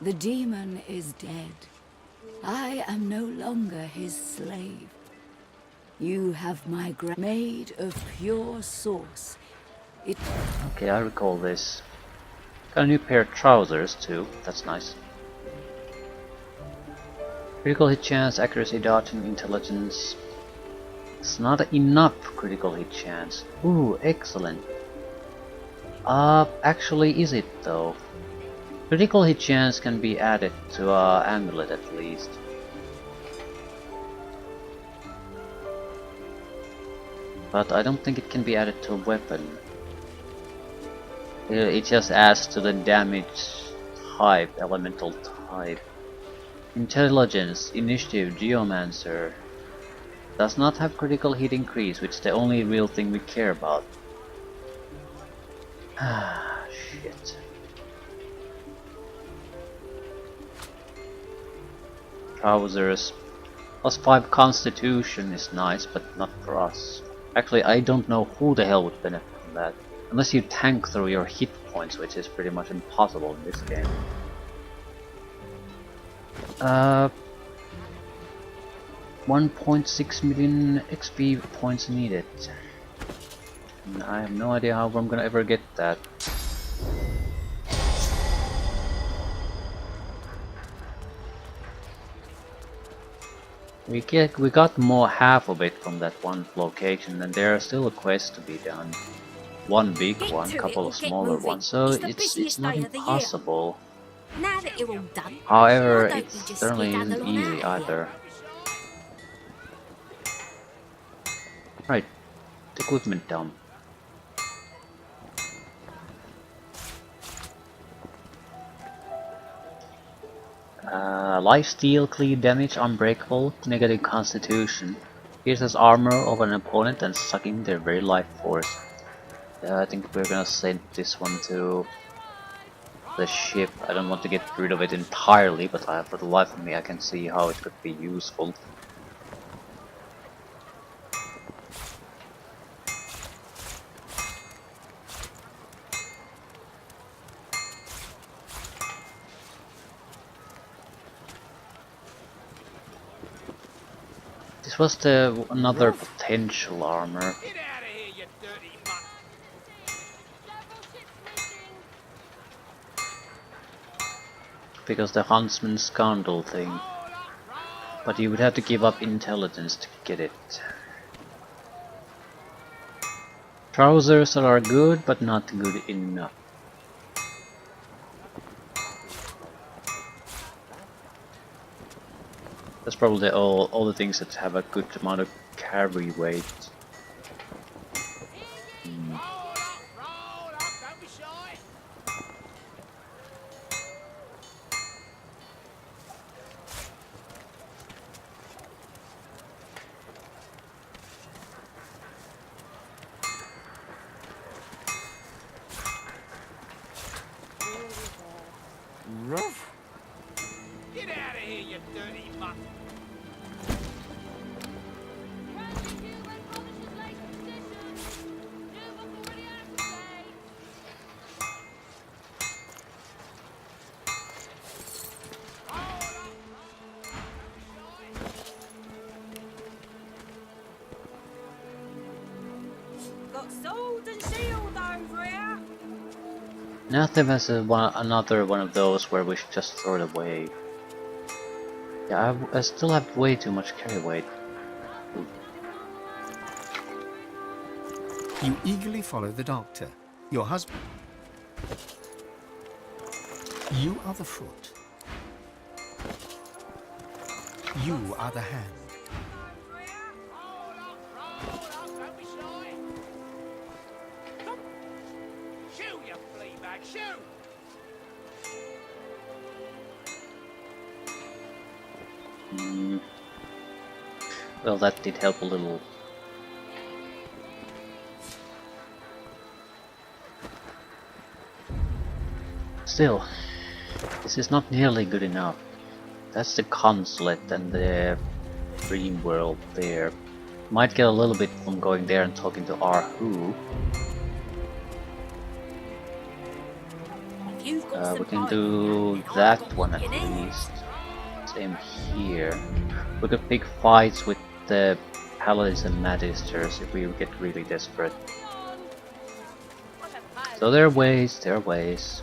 The demon is dead. I am no longer his slave. You have my made of pure source. It. Okay, I recall this. Got a new pair of trousers too, that's nice. Critical hit chance, accuracy, dodging, intelligence. It's not enough critical hit chance. Ooh, excellent. Actually is it though? Critical hit chance can be added to amulet at least. But I don't think it can be added to a weapon. It just adds to the damage type, elemental type. Intelligence, initiative, geomancer. Does not have critical hit increase, which is the only real thing we care about. Ah, shit. Trousers. +5 constitution is nice, but not for us. Actually, I don't know who the hell would benefit from that. Unless you tank through your hit points, which is pretty much impossible in this game. 1.6 million XP points needed. And I have no idea how I'm gonna ever get that. We got more half of it from that one location, and there are still a quest to be done. One big one, couple of smaller ones, so it's not impossible. Now that you're all done, However, why don't it we just certainly skedaddle isn't on easy out of here? either. Right, equipment dump. Lifesteal, clear damage, unbreakable, negative constitution. Pierces armor of an opponent and sucking their very life force. I think we're gonna send this one to the ship. I don't want to get rid of it entirely, but for the life of me I can see how it could be useful. This was the another potential armor. Because the huntsman scoundrel thing. But you would have to give up intelligence to get it. Trousers are good, but not good enough. That's probably all the things that have a good amount of carry weight. Ruff! Get out of here, you dirty mutt! Got sword and shield over here. Nothing as another one of those where we should just throw it away. Yeah, I still have way too much carry weight. You eagerly follow the doctor. Your husband. You are the foot. You are the hand. Shoo, you flea bag, shoo! Well, that did help a little. Still, this is not nearly good enough. That's the consulate and the dream world there. Might get a little bit from going there and talking to Arhu. We can do that one at least. Same here. We could pick fights with the paladins and magisters if we get really desperate. So there are ways, there are ways.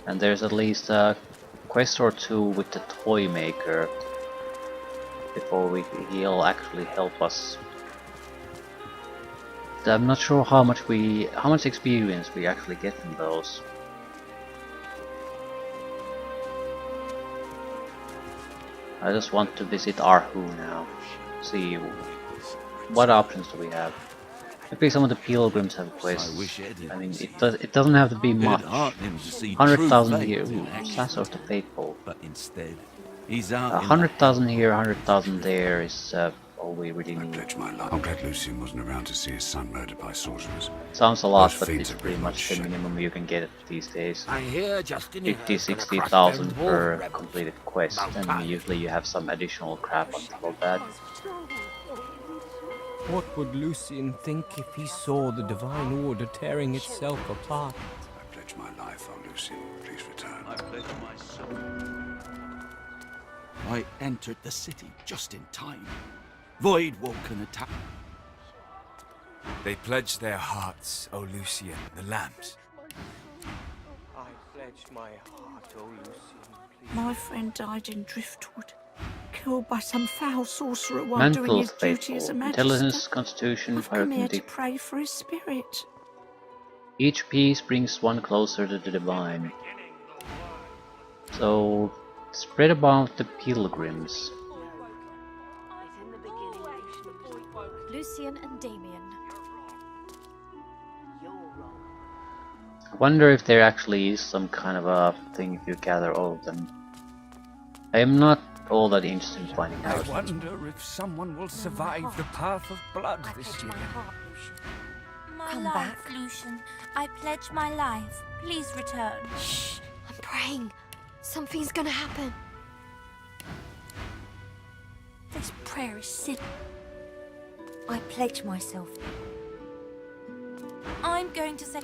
And there's at least a quest or two with the toy maker before he'll actually help us. I'm not sure how much experience we actually get from those. I just want to visit Arhu now. See what options do we have. Maybe some of the pilgrims have quests. I mean, it doesn't have to be much. 100,000 here. Ooh, Sasso of the Faithful. But instead, he's out. 100,000 here, 100,000 there is all we really need. I'm glad Lucian wasn't around to see his son murdered by sorcerers. Sounds a lot, Those but fiends it's are pretty pretty much the much minimum you can get these days. I hear Justin 50, 60,000 per completed quest, and usually you have some additional crap on top of that. What would Lucian think if he saw the Divine Order tearing itself apart? I pledge my life, oh Lucian, please return. I pledge my soul. I entered the city just in time. Voidwoken attack. They pledged their hearts, O Lucian, the lambs. I pledge my heart, O Lucian, please. My friend died in Driftwood, killed by some foul sorcerer while doing Mental, his duty as a faithful, magister. intelligence, constitution, I've come here to arithmetic. pray for his spirit. Each piece brings one closer to the divine. So, spread about the pilgrims. Lucian and Damien. I wonder if there actually is some kind of a thing if you gather all of them. I am not all that interested in finding I out. wonder if someone will survive the path of blood this year. My Come life, back. Lucian. I pledge my life. Please return. Shh! I'm praying. Something's gonna happen. This prayer is silly. I pledge myself. I'm going to say...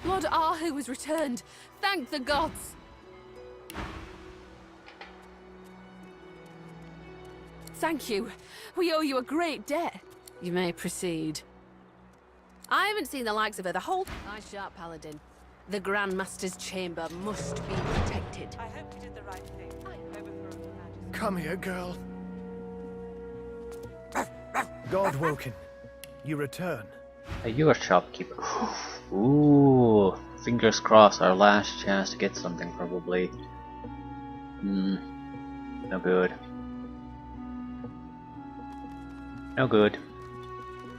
Lord Ahu has returned. Thank the gods. Thank you. We owe you a great debt. You may proceed. I haven't seen the likes of her the whole... Eye sharp, Paladin. The Grand Master's chamber must be protected. I hope we did the right thing. Overthrow the Majesty. Come here, girl. Godwoken, you return. Are you a shopkeeper? Ooh, fingers crossed, our last chance to get something probably. No good. No good.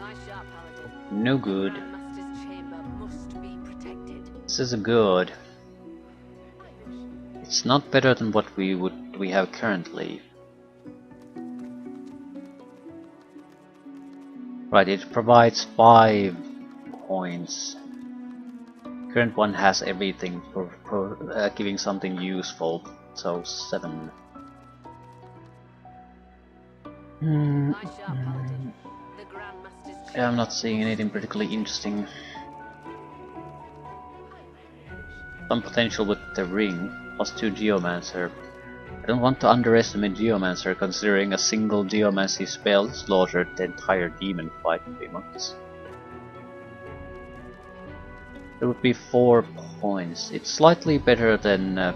Eye sharp, Paladin. No good. The Grand Master's chamber must be protected. This is good. It's not better than what we have currently. Right, it provides 5 points. Current one has everything for giving something useful, so 7. Yeah, I'm not seeing anything particularly interesting. Some potential with the ring, +2 Geomancer. I don't want to underestimate Geomancer, considering a single Geomancy spell slaughtered the entire demon fight in 3 months. It would be 4 points. It's slightly better than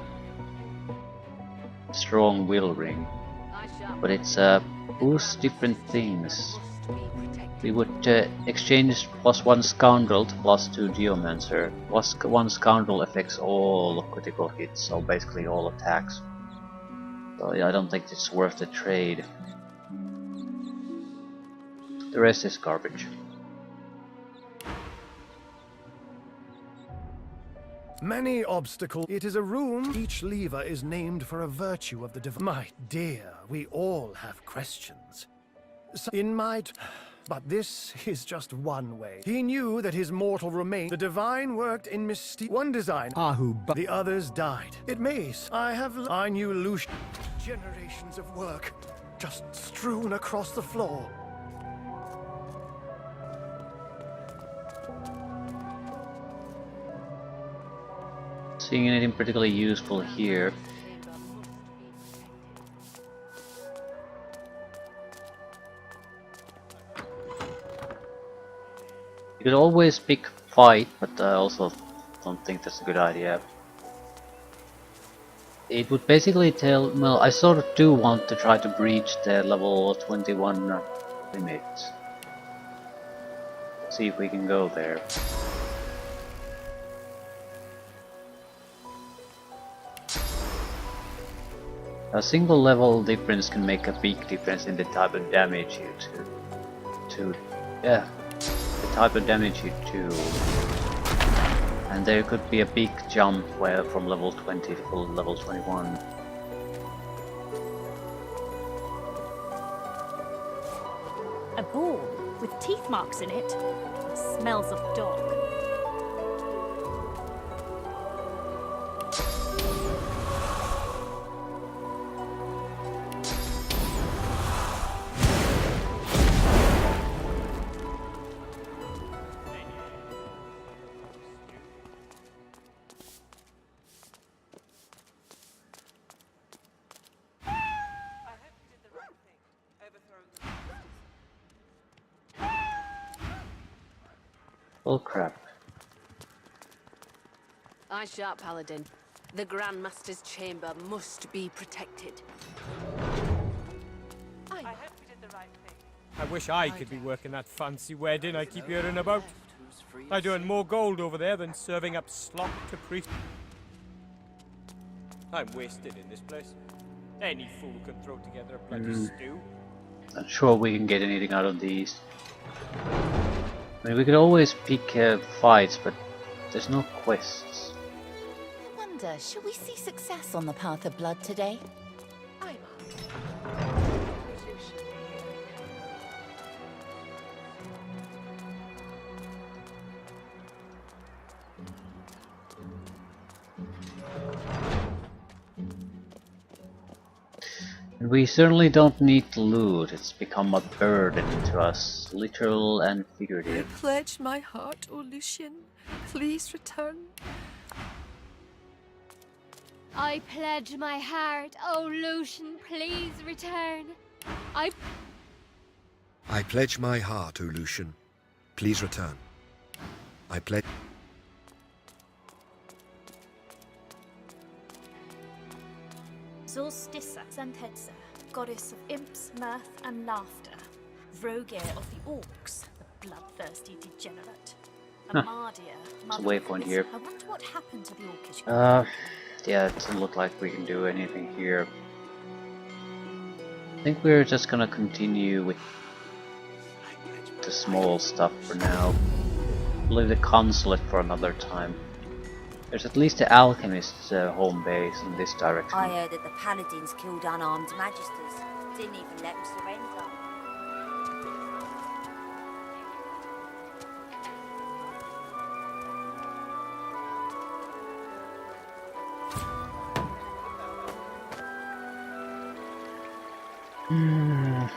Strong Will Ring, but it's boosts different things. We would exchange +1 Scoundrel to +2 Geomancer. +1 Scoundrel affects all critical hits, so basically all attacks. So yeah, I don't think it's worth the trade. The rest is garbage. Many obstacles. It is a room. Each lever is named for a virtue of the divine. My dear, we all have questions. In my... But this is just one way. He knew that his mortal remain. The divine worked in one design. Ahu, but the others died. It maze. I knew Lucian. Generations of work just strewn across the floor. Seeing anything particularly useful here. You could always pick fight, but I also don't think that's a good idea. It would basically tell, well, I sort of do want to try to breach the level 21 limit. See if we can go there. A single level difference can make a big difference in the type of damage you do. Yeah, the type of damage you do. And there could be a big jump where from level 20 to level 21. A ball with teeth marks in it. It smells of dog. Oh crap. Eye sharp, Paladin. The Grand Master's chamber must be protected. I hope you did the right thing. I wish I could be working that fancy wedding I keep hearing about. I'd earn more gold over there than serving up slop to priests. I'm wasted in this place. Any fool can throw together a bloody stew. Not sure we can get anything out of these. I mean, we could always pick fights, but there's no quests. I wonder, shall we see success on the path of blood today? And we certainly don't need loot, it's become a burden to us, literal and figurative. I pledge my heart, O Lucian. Please return. I pledge my heart. Oh, Lucian, please return. I pledge my heart, O Lucian. Please return. I pledge... Solstice Xanthedza, goddess of imps, mirth, and laughter. Vrogir of the orcs, the bloodthirsty degenerate. Amardia, It's a mother of waypoint Alyssa. here. I wonder what happened to the orcish. Yeah, it doesn't look like we can do anything here. I think we're just gonna continue with the small stuff for now. Leave the consulate for another time. There's at least the alchemist's home base in this direction. I heard that the paladins killed unarmed magisters. Didn't even let them surrender.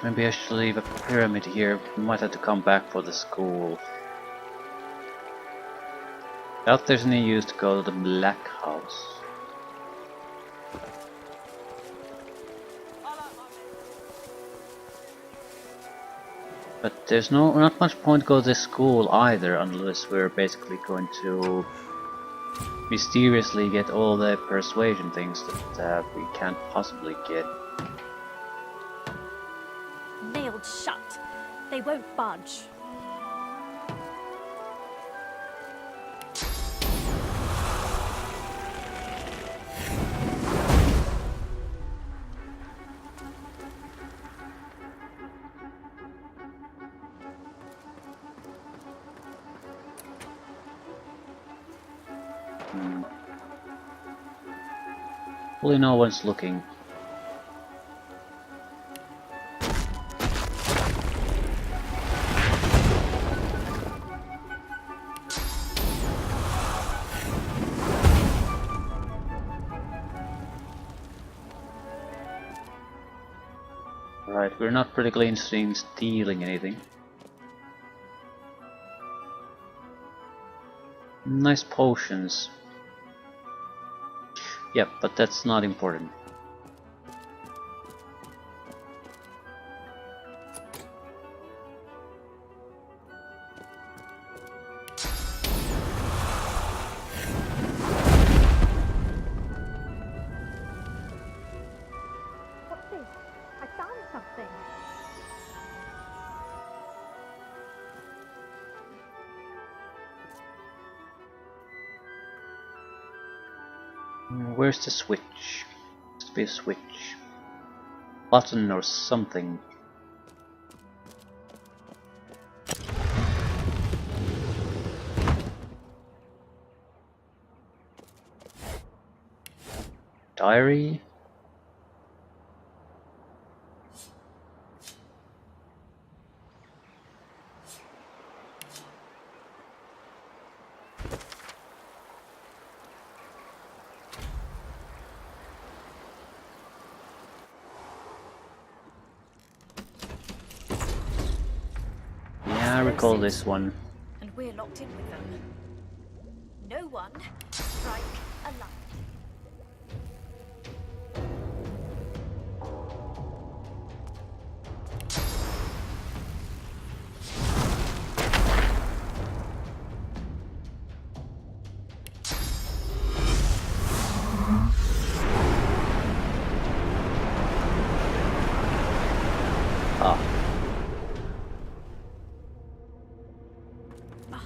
Maybe I should leave a pyramid here. We might have to come back for the school. Doubt there's any use to go to the Black House. But there's not much point go to this school either, unless we're basically going to mysteriously get all the persuasion things that we can't possibly get. Nailed shut. They won't budge. Hopefully no one's looking. Right, we're not particularly interested in stealing anything. Nice potions. Yep, but that's not important. What's this? I found something. Where's the switch? Must be a switch. Button or something. Diary? Yeah, I recall this one. And we're locked in with them. No one strike alive.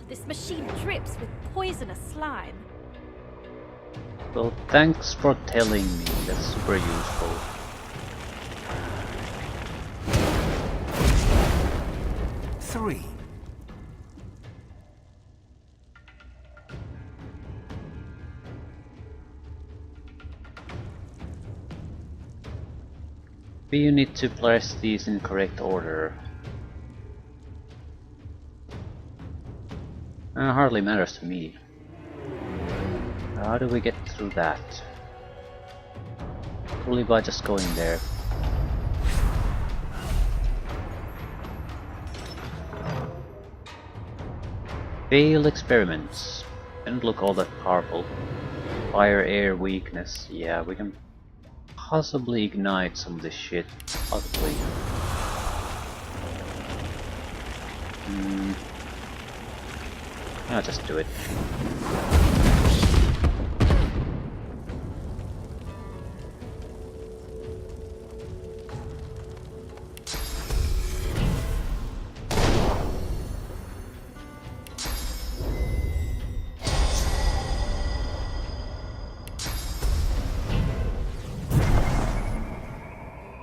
This machine drips with poisonous slime. Well, thanks for telling me. That's super useful. Three. You need to place these in correct order. Hardly matters to me. How do we get through that? Probably by just going there. Failed experiments. Didn't look all that powerful. Fire, air, weakness. Yeah, we can possibly ignite some of this shit. Possibly. I'll just do it.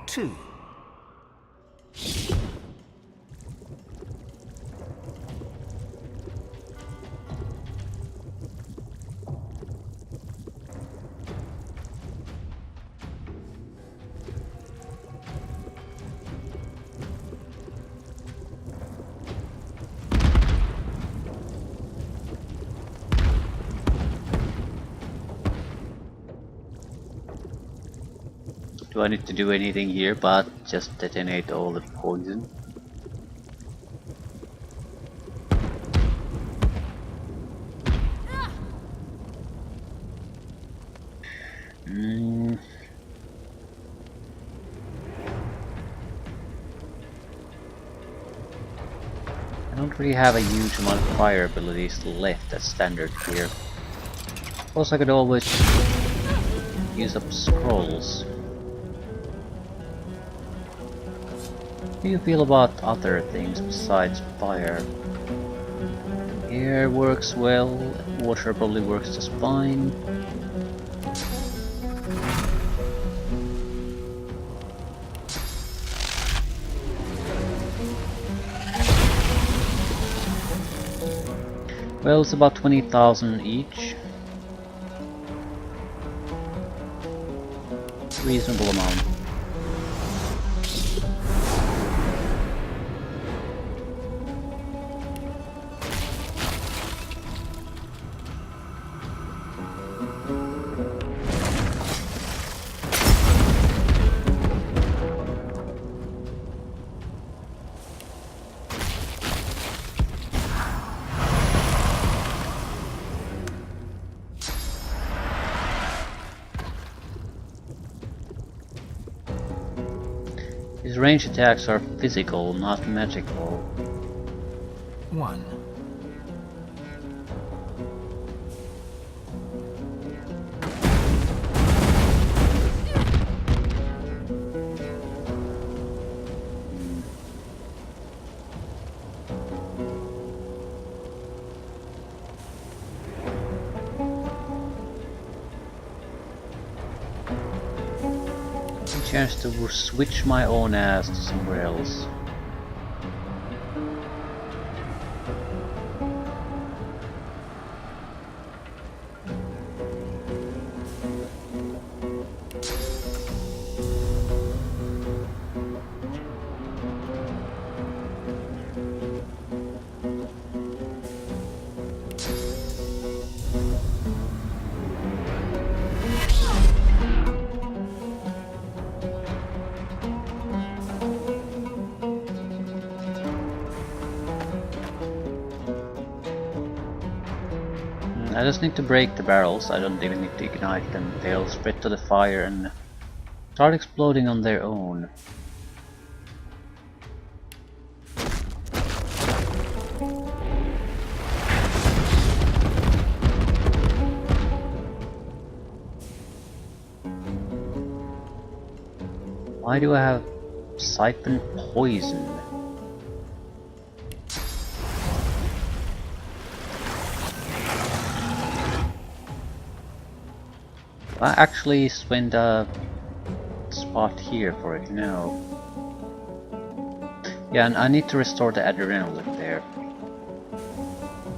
Two. Do I need to do anything here but just detonate all the poison? I don't really have a huge amount of fire abilities left as standard here. Plus I could always use up scrolls. How do you feel about other things besides fire? Air works well, water probably works just fine. Well, it's about 20,000 each. Reasonable amount. His range attacks are physical, not magical. One. Chance to switch my own ass to somewhere else. I just need to break the barrels, I don't even need to ignite them. They'll spread to the fire and start exploding on their own. Why do I have siphon poison? I actually spent a spot here for it now. Yeah, and I need to restore the adrenaline there.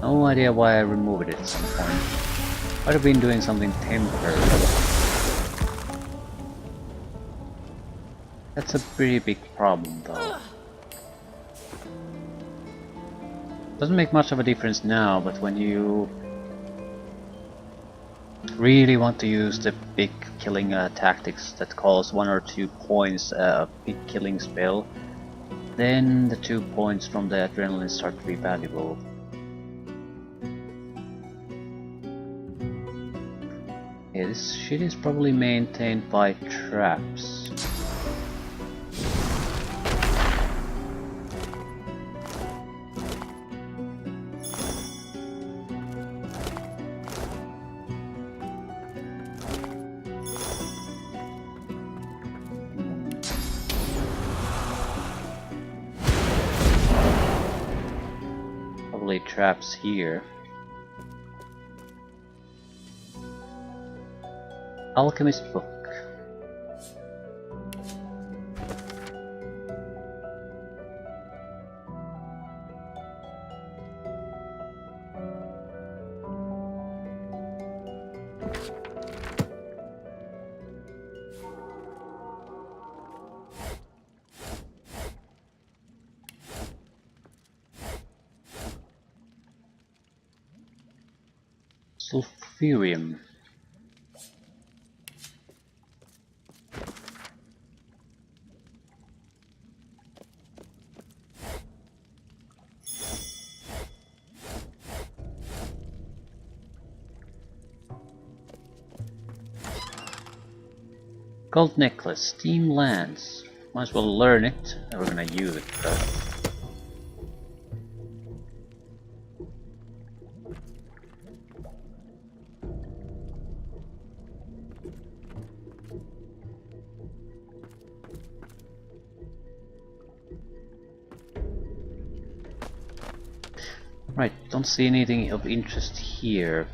No idea why I removed it at some point. I'd have been doing something temporary. That's a pretty big problem though. Doesn't make much of a difference now, but when you really want to use the big killing tactics that cost 1 or 2 points big killing spell, then the 2 points from the adrenaline start to be valuable. Yeah, this shit is probably maintained by traps. Traps here. Alchemist book. Sulfurium. Gold necklace, steam lance. Might as well learn it. We're gonna use it though. Right, don't see anything of interest here.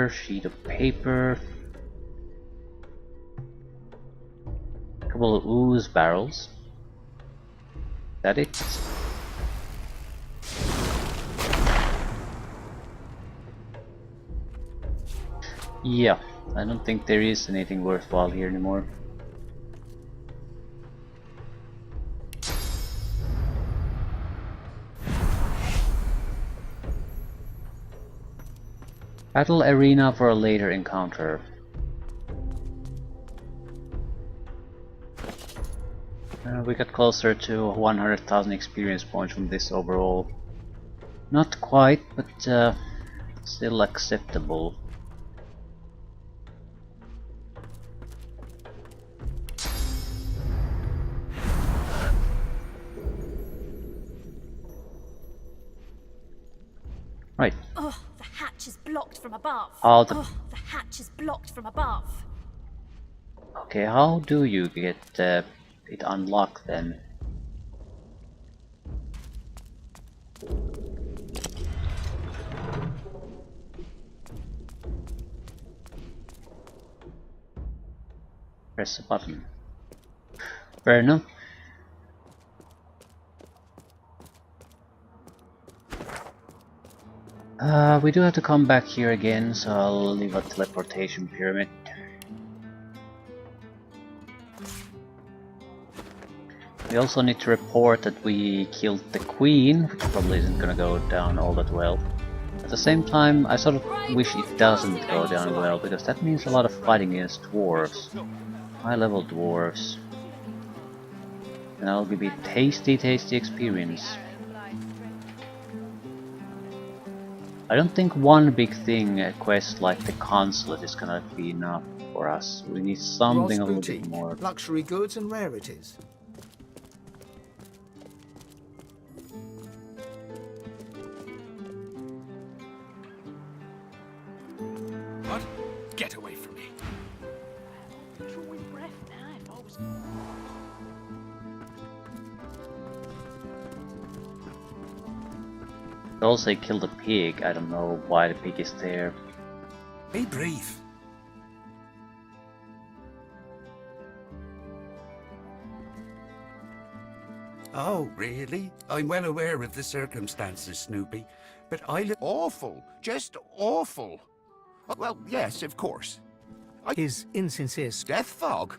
Sheet of paper, a couple of ooze barrels. Is that it? Yeah, I don't think there is anything worthwhile here anymore. Battle arena for a later encounter. We got closer to 100,000 experience points from this overall. Not quite, but still acceptable. Right. Oh, the hatch is blocked from above. Oh, the hatch is blocked from above. Okay, how do you get it unlocked then? Press a button. Fair enough. We do have to come back here again, so I'll leave a teleportation pyramid. We also need to report that we killed the queen, which probably isn't gonna go down all that well. At the same time, I sort of wish it doesn't go down well, because that means a lot of fighting against dwarves. High level dwarves. And that'll be tasty experience. I don't think one big thing, a quest like the consulate, is gonna be enough for us. We need something a little bit more. Luxury goods and rarities. What? Get away from me. Drawing breath now if I was... They also killed a pig. I don't know why the pig is there. Be brief. Oh, really? I'm well aware of the circumstances, Snoopy. But I look awful. Just awful. Oh, well, yes, of course. His insincere death fog?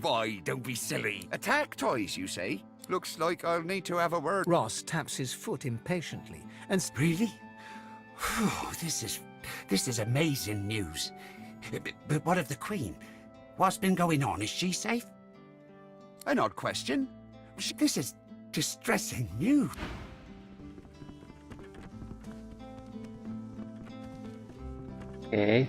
Why, don't be silly. Attack toys, you say? Looks like I'll need to have a word. Ross taps his foot impatiently and... Really? This is amazing news. But what of the Queen? What's been going on? Is she safe? An odd question. This is distressing news. Okay.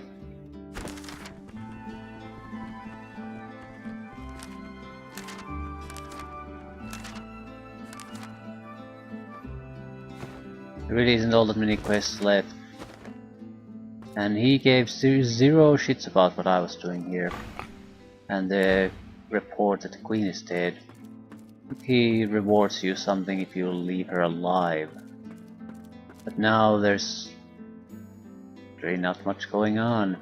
There really isn't all that many quests left. And he gave zero shits about what I was doing here. And the report that the Queen is dead. He rewards you something if you leave her alive. But now there's really not much going on.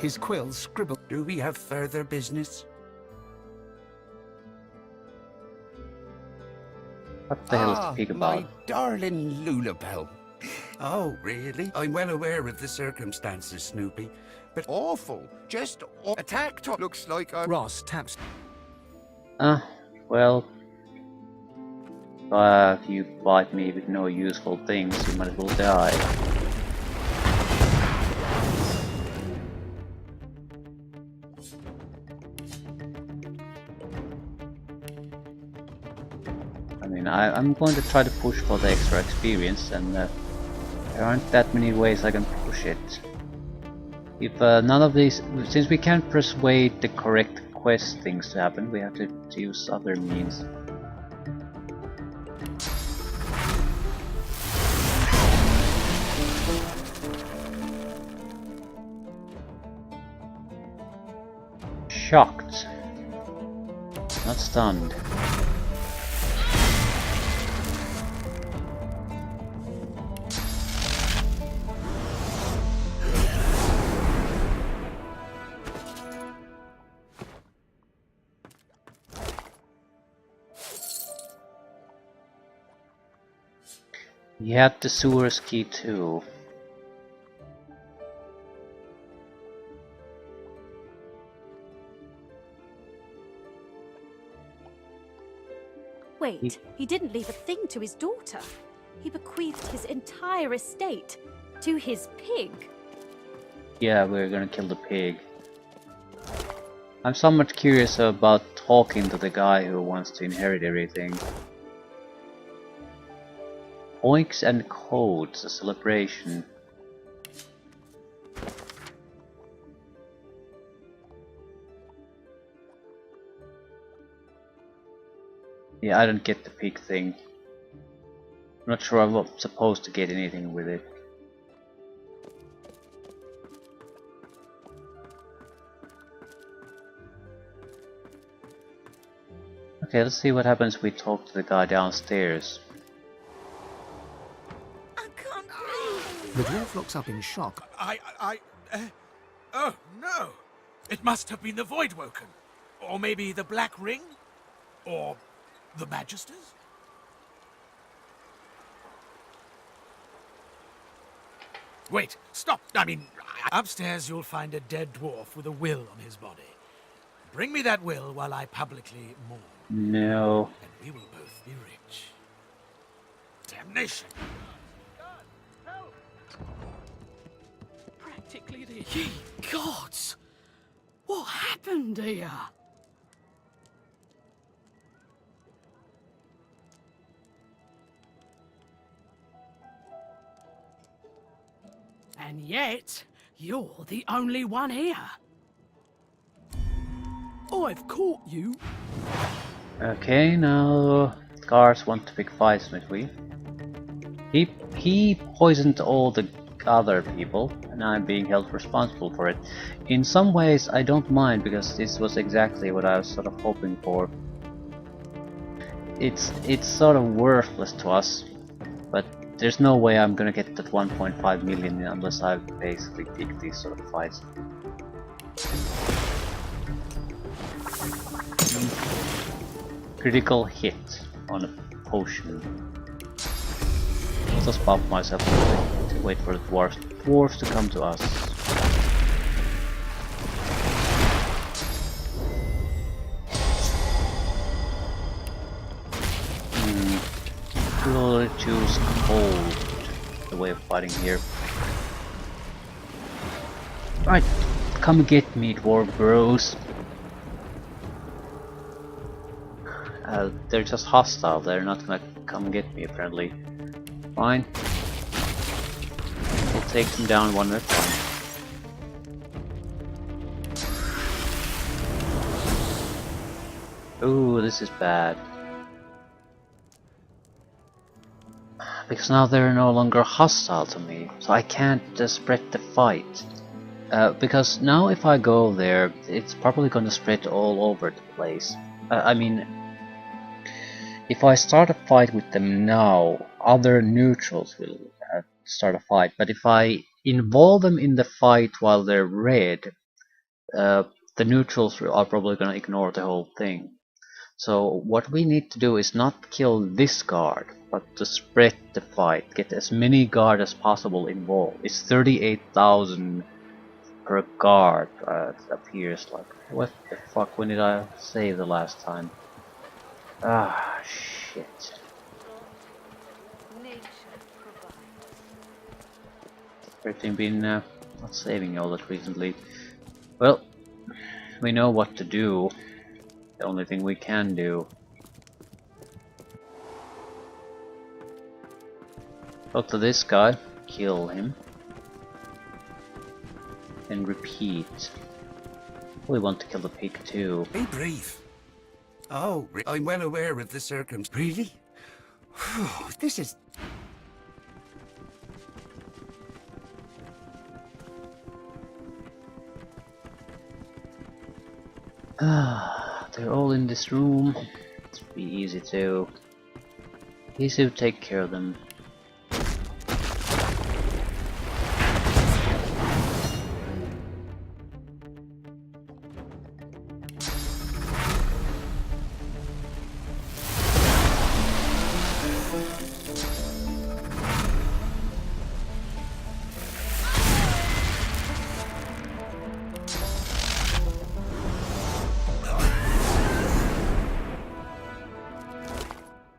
His quills scribble. Do we have further business? What the hell is the pig about? My darling Lulabelle. Oh, really? I'm well aware of the circumstances, Snoopy. But awful. Just attack looks like a... Ross taps... Well... if you bite me with no useful things, you might as well die. I mean, I'm going to try to push for the extra experience, and there aren't that many ways I can push it. If none of these, since we can't persuade the correct quest things to happen, we have to use other means. Shocked, not stunned. He had the sewers key too. Wait, he didn't leave a thing to his daughter. He bequeathed his entire estate to his pig. Yeah, we're gonna kill the pig. I'm somewhat curious about talking to the guy who wants to inherit everything. Oinks and codes, a celebration. Yeah, I don't get the pig thing. I'm not sure I'm supposed to get anything with it. Okay, let's see what happens if we talk to the guy downstairs. The dwarf looks up in shock. Oh, no! It must have been the Voidwoken. Or maybe the Black Ring? Or the Magisters? Wait, stop! I mean, upstairs you'll find a dead dwarf with a will on his body. Bring me that will while I publicly mourn. No. And we will both be rich. Damnation! particularly... Ye gods! What happened here? And yet, you're the only one here. I've caught you. Okay, now guards want to pick fights with me. He poisoned all the other people, and I'm being held responsible for it. In some ways, I don't mind because this was exactly what I was sort of hoping for. It's sort of worthless to us, but there's no way I'm gonna get that 1.5 million unless I basically pick these sort of fights. Critical hit on a potion. I'll just pop myself to wait for the dwarves to come to us. We'll choose cold, the way of fighting here. Right, come get me, dwarf bros. They're just hostile, they're not gonna come get me apparently. Fine. We'll take them down one at a time. Ooh, this is bad. Because now they're no longer hostile to me, so I can't spread the fight. Because now if I go there, it's probably gonna spread all over the place. I mean, if I start a fight with them now, other neutrals will start a fight. But if I involve them in the fight while they're red, the neutrals are probably gonna ignore the whole thing. So what we need to do is not kill this guard, but to spread the fight, get as many guards as possible involved. It's 38,000 per guard, it appears like. What the fuck, when did I save the last time? Ah, shit. Everything been not saving all that recently. Well, we know what to do. The only thing we can do. Go to this guy, kill him, and repeat. We want to kill the pig too. Be brief. Oh, I'm well aware of the circumstances. Really? This is... They're all in this room. It's be easy to take care of them.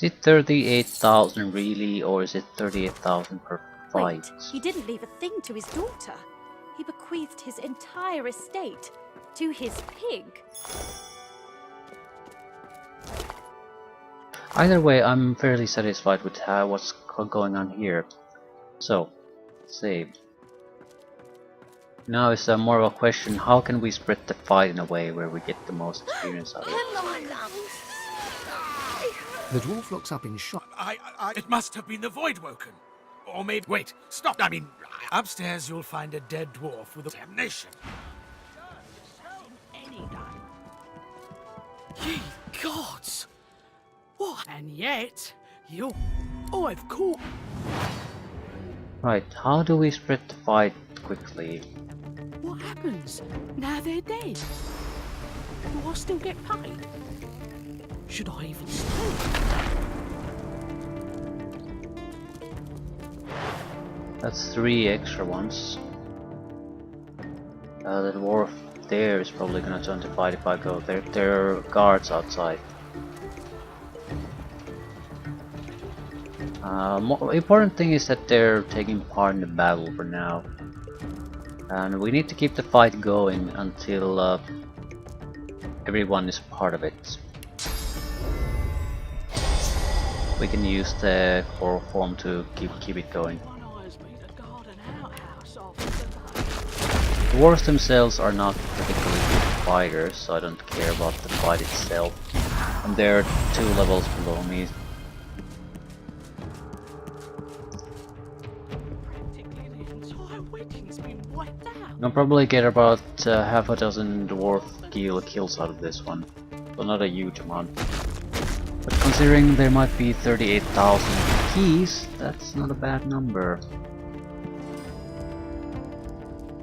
Is it 38,000 really, or is it 38,000 per fight? Wait, he didn't leave a thing to his daughter. He bequeathed his entire estate to his pig. Either way, I'm fairly satisfied with what's going on here. So, save. Now it's more of a question, how can we spread the fight in a way where we get the most experience out of it? The dwarf looks up in shock. It must have been the Void Woken. Or maybe... Wait, stop! I mean, upstairs you'll find a dead dwarf with a damnation. Ye gods! What? And yet, you're... I've caught... Right, how do we spread the fight quickly? What happens? Now they're dead. Do I still get paid? Should I even stay? That's 3 extra ones. The dwarf there is probably gonna turn to fight if I go there. There are guards outside. More important thing is that they're taking part in the battle for now. And we need to keep the fight going until everyone is part of it. We can use the chloroform to keep it going. Dwarves themselves are not particularly good fighters, so I don't care about the fight itself. And they're 2 levels below me. I'll probably get about half a dozen dwarf kills out of this one, so not a huge amount. But considering there might be 38,000 keys, that's not a bad number.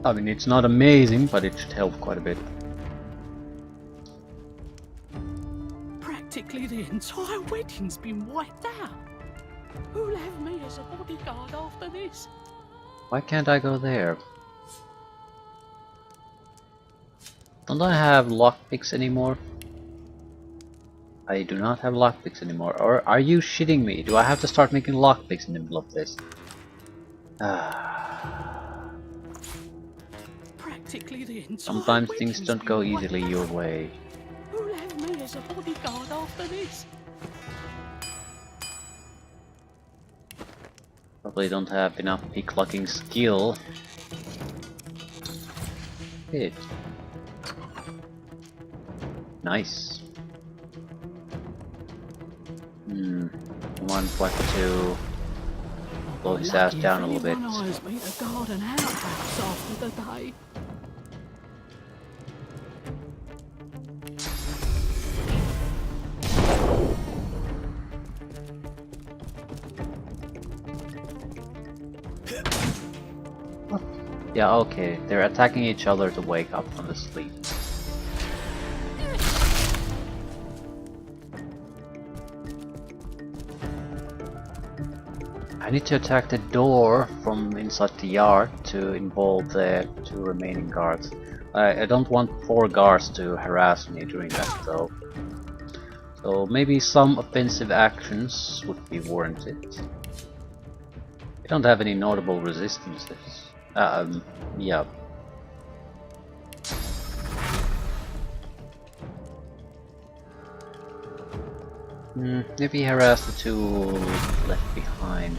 I mean, it's not amazing, but it should help quite a bit. Practically the entire wedding's been wiped out. Who'll have me as a bodyguard after this? Why can't I go there? Don't I have lockpicks anymore? I do not have lockpicks anymore. Or are you shitting me? Do I have to start making lockpicks in the middle of this? Practically the entire Sometimes things don't go easily your way. Who'll have me as a bodyguard after this? Probably don't have enough picklocking skill. Hit. Nice. Come on, what to blow his ass down a little bit. Eyes me to guard an outhouse after the day. Yeah, okay, they're attacking each other to wake up from the sleep. I need to attack the door from inside the yard to involve the 2 remaining guards. I don't want 4 guards to harass me during that though. So maybe some offensive actions would be warranted. We don't have any notable resistances. Yeah. If he harassed the 2 left behind.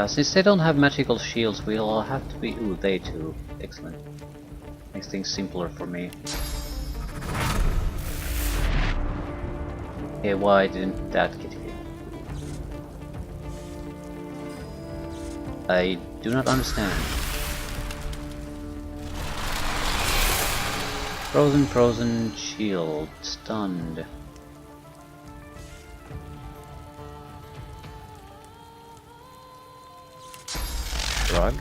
Since they don't have magical shields, we'll have to be... Ooh, they too. Excellent. Makes things simpler for me. Okay, why didn't that get hit? I do not understand. Frozen, shield, stunned. Drug.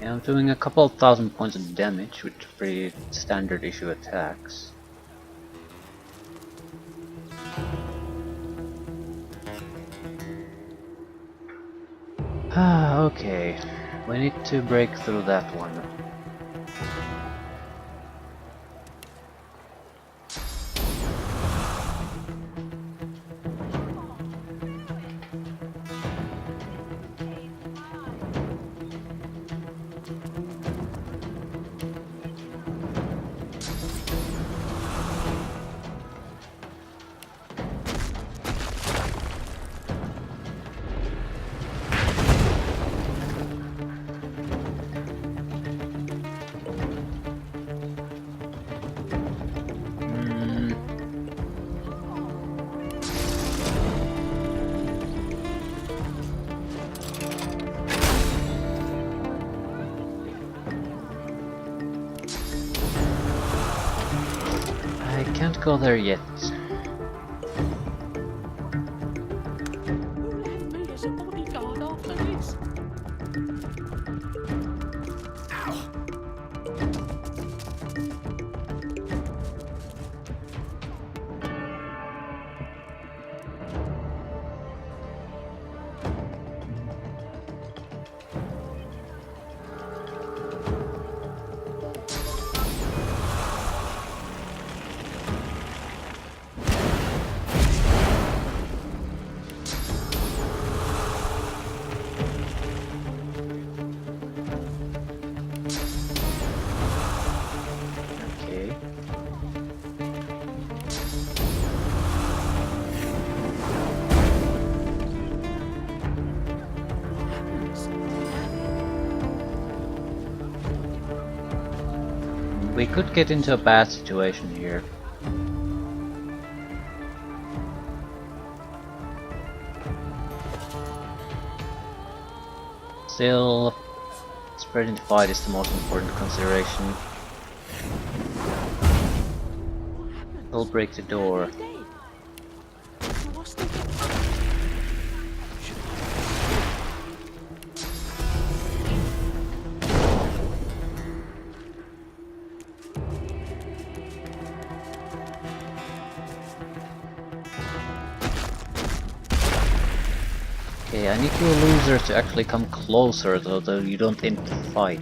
Yeah, I'm doing a couple of thousand points of damage with pretty standard issue attacks. Okay. We need to break through that one. I can't go there yet. We could get into a bad situation here. Still, spreading the fight is the most important consideration. We'll break the door. Okay, I need you losers to actually come closer though you don't end the fight.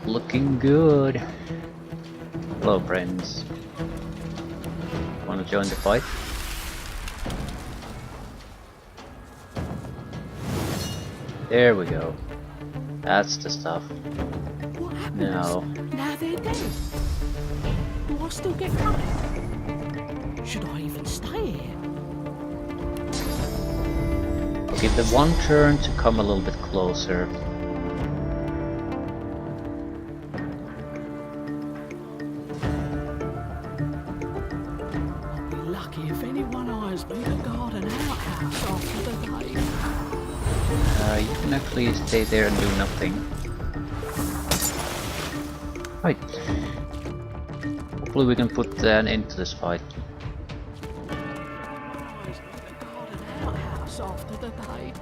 Looking good. Hello friends. Wanna join the fight? There we go. That's the stuff. Now. Now they're dead. Do I still get credit? Should I even stay here? I'll give them one turn to come a little bit closer. I'll be lucky if anyone hires me to guard an outhouse after the day. You can actually stay there and do nothing. Right. Hopefully we can put an end to this fight. Outhouse after the day.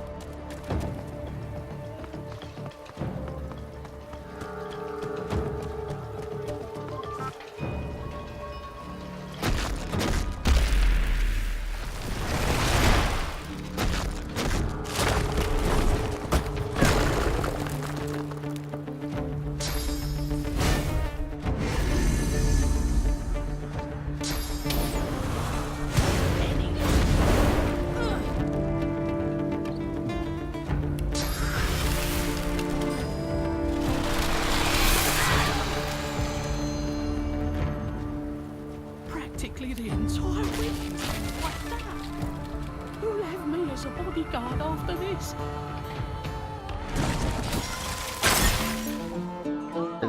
Practically the entire weekend like that. Who'll have me as a bodyguard after this?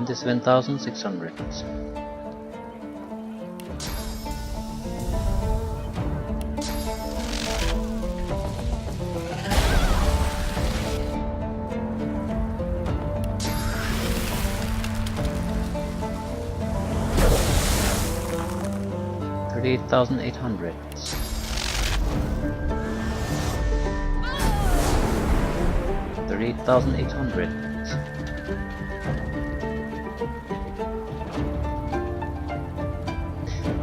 77,600. $38,800. $38,800.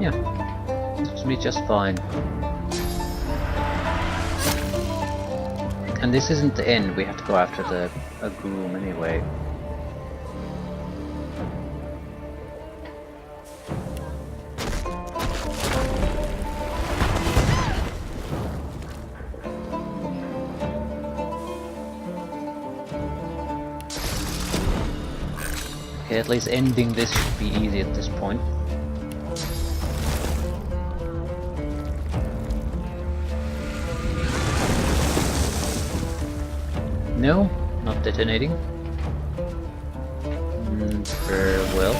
Yeah, seems to be just fine. And this isn't the end, we have to go after a groom anyway. Okay, at least ending this should be easy at this point. No, not detonating. Very well.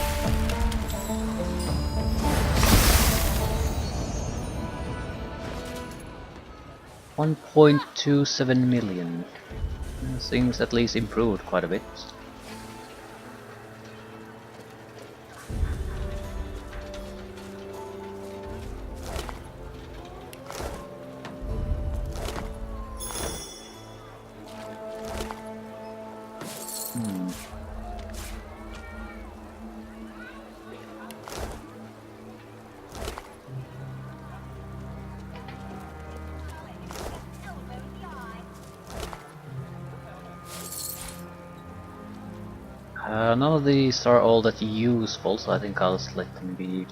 $1.27 million. Things at least improved quite a bit. None of these are all that useful, so I think I'll just let them be.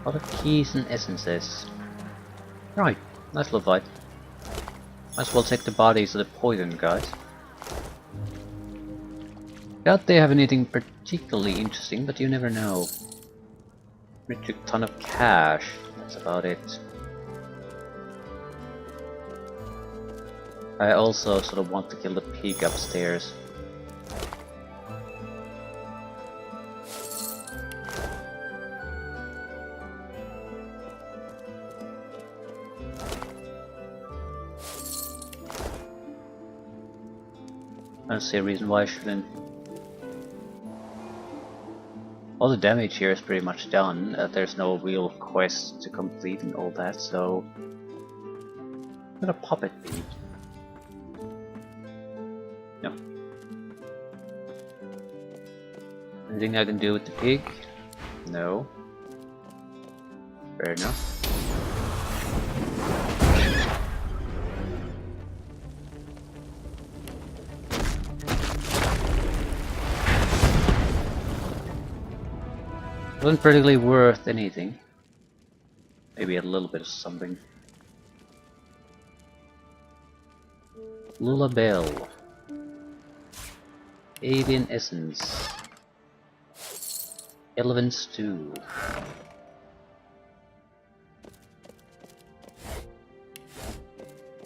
A lot of keys and essences. Right, nice little fight. Might as well take the bodies of the poison guys. Doubt they have anything particularly interesting, but you never know. Rich a ton of cash, that's about it. I also sort of want to kill the pig upstairs. I don't see a reason why I shouldn't. All the damage here is pretty much done. There's no real quest to complete and all that, so I'm gonna pop it, pig. No. Anything I can do with the pig? No. Fair enough. Wasn't particularly worth anything. Maybe a little bit of something. Lullabelle. Avian Essence. Elven Stew.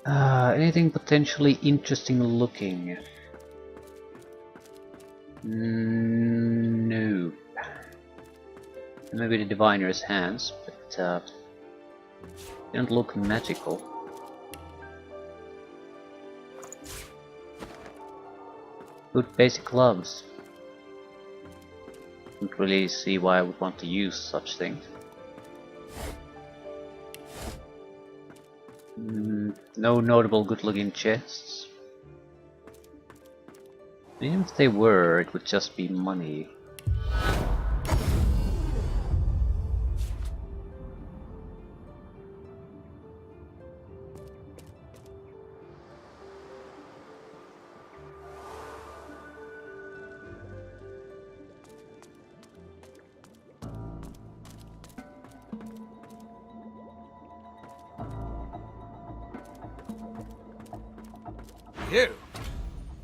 Anything potentially interesting looking? No. Maybe the Diviner's Hands, but they don't look magical. Good basic gloves. Don't really see why I would want to use such things. No notable good-looking chests. Even if they were, it would just be money.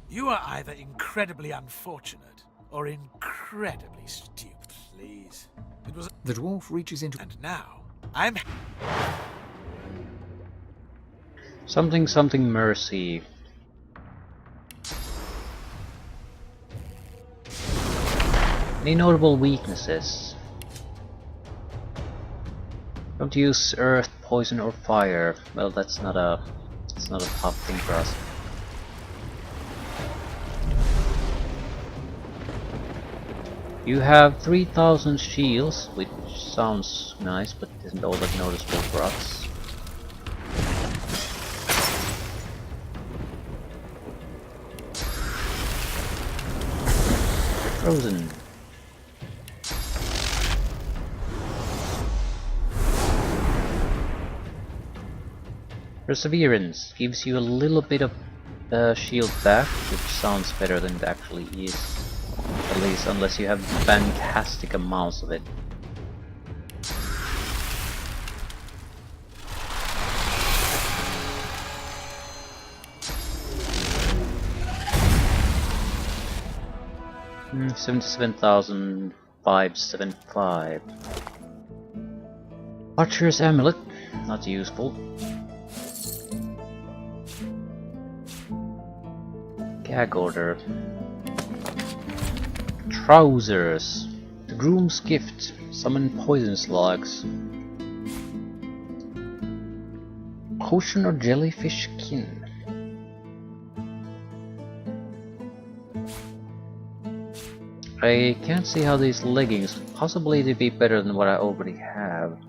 You are either incredibly unfortunate or incredibly stupid. Please. It was. The dwarf reaches into. And now I'm. Something mercy. Any notable weaknesses? Don't use earth, poison, or fire. Well, that's not a tough thing for us. You have 3000 shields, which sounds nice, but isn't all that noticeable for us. Frozen. Perseverance gives you a little bit of shield back, which sounds better than it actually is. At least unless you have fantastic amounts of it. Hmm, 77,575. Archer's Amulet, not useful. Gag Order. Trousers. The Groom's Gift. Summon poison slugs. Potion or jellyfish skin. I can't see how these leggings could possibly be better than what I already have.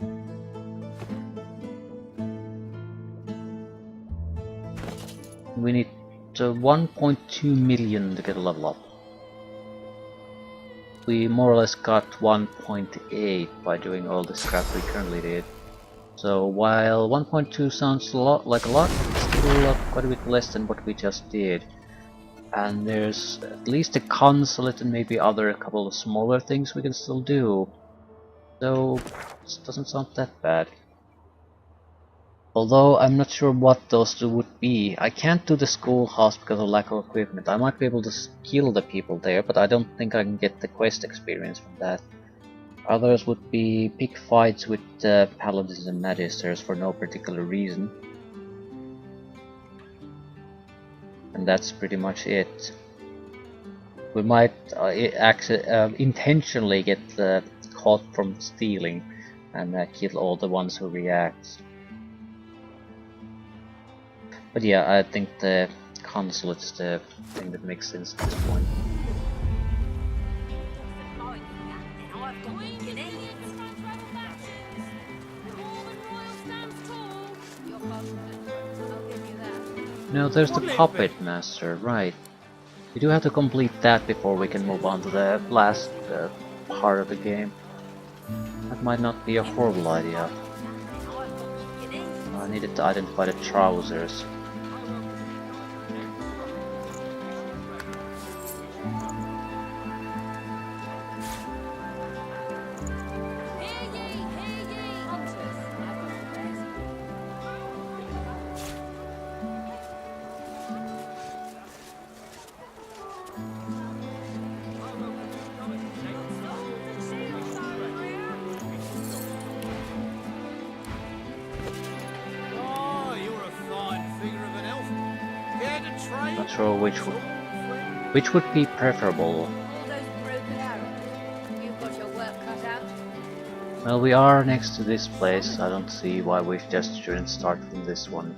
We need 1.2 million to get a level up. We more or less got 1.8 by doing all this crap we currently did. So while 1.2 sounds like a lot, it's still quite a bit less than what we just did. And there's at least a consulate and maybe a couple of smaller things we can still do. So this doesn't sound that bad. Although I'm not sure what those two would be. I can't do the schoolhouse because of lack of equipment. I might be able to kill the people there, but I don't think I can get the quest experience from that. Others would be pick fights with paladins and magisters for no particular reason. And that's pretty much it. We might intentionally get caught from stealing and kill all the ones who react. But yeah, I think the console is the thing that makes sense at this point. No, there's the puppet master, right. We do have to complete that before we can move on to the last part of the game. That might not be a horrible idea. I needed to identify the trousers. Not sure which would be preferable. Well, we are next to this place. I don't see why we just shouldn't start from this one.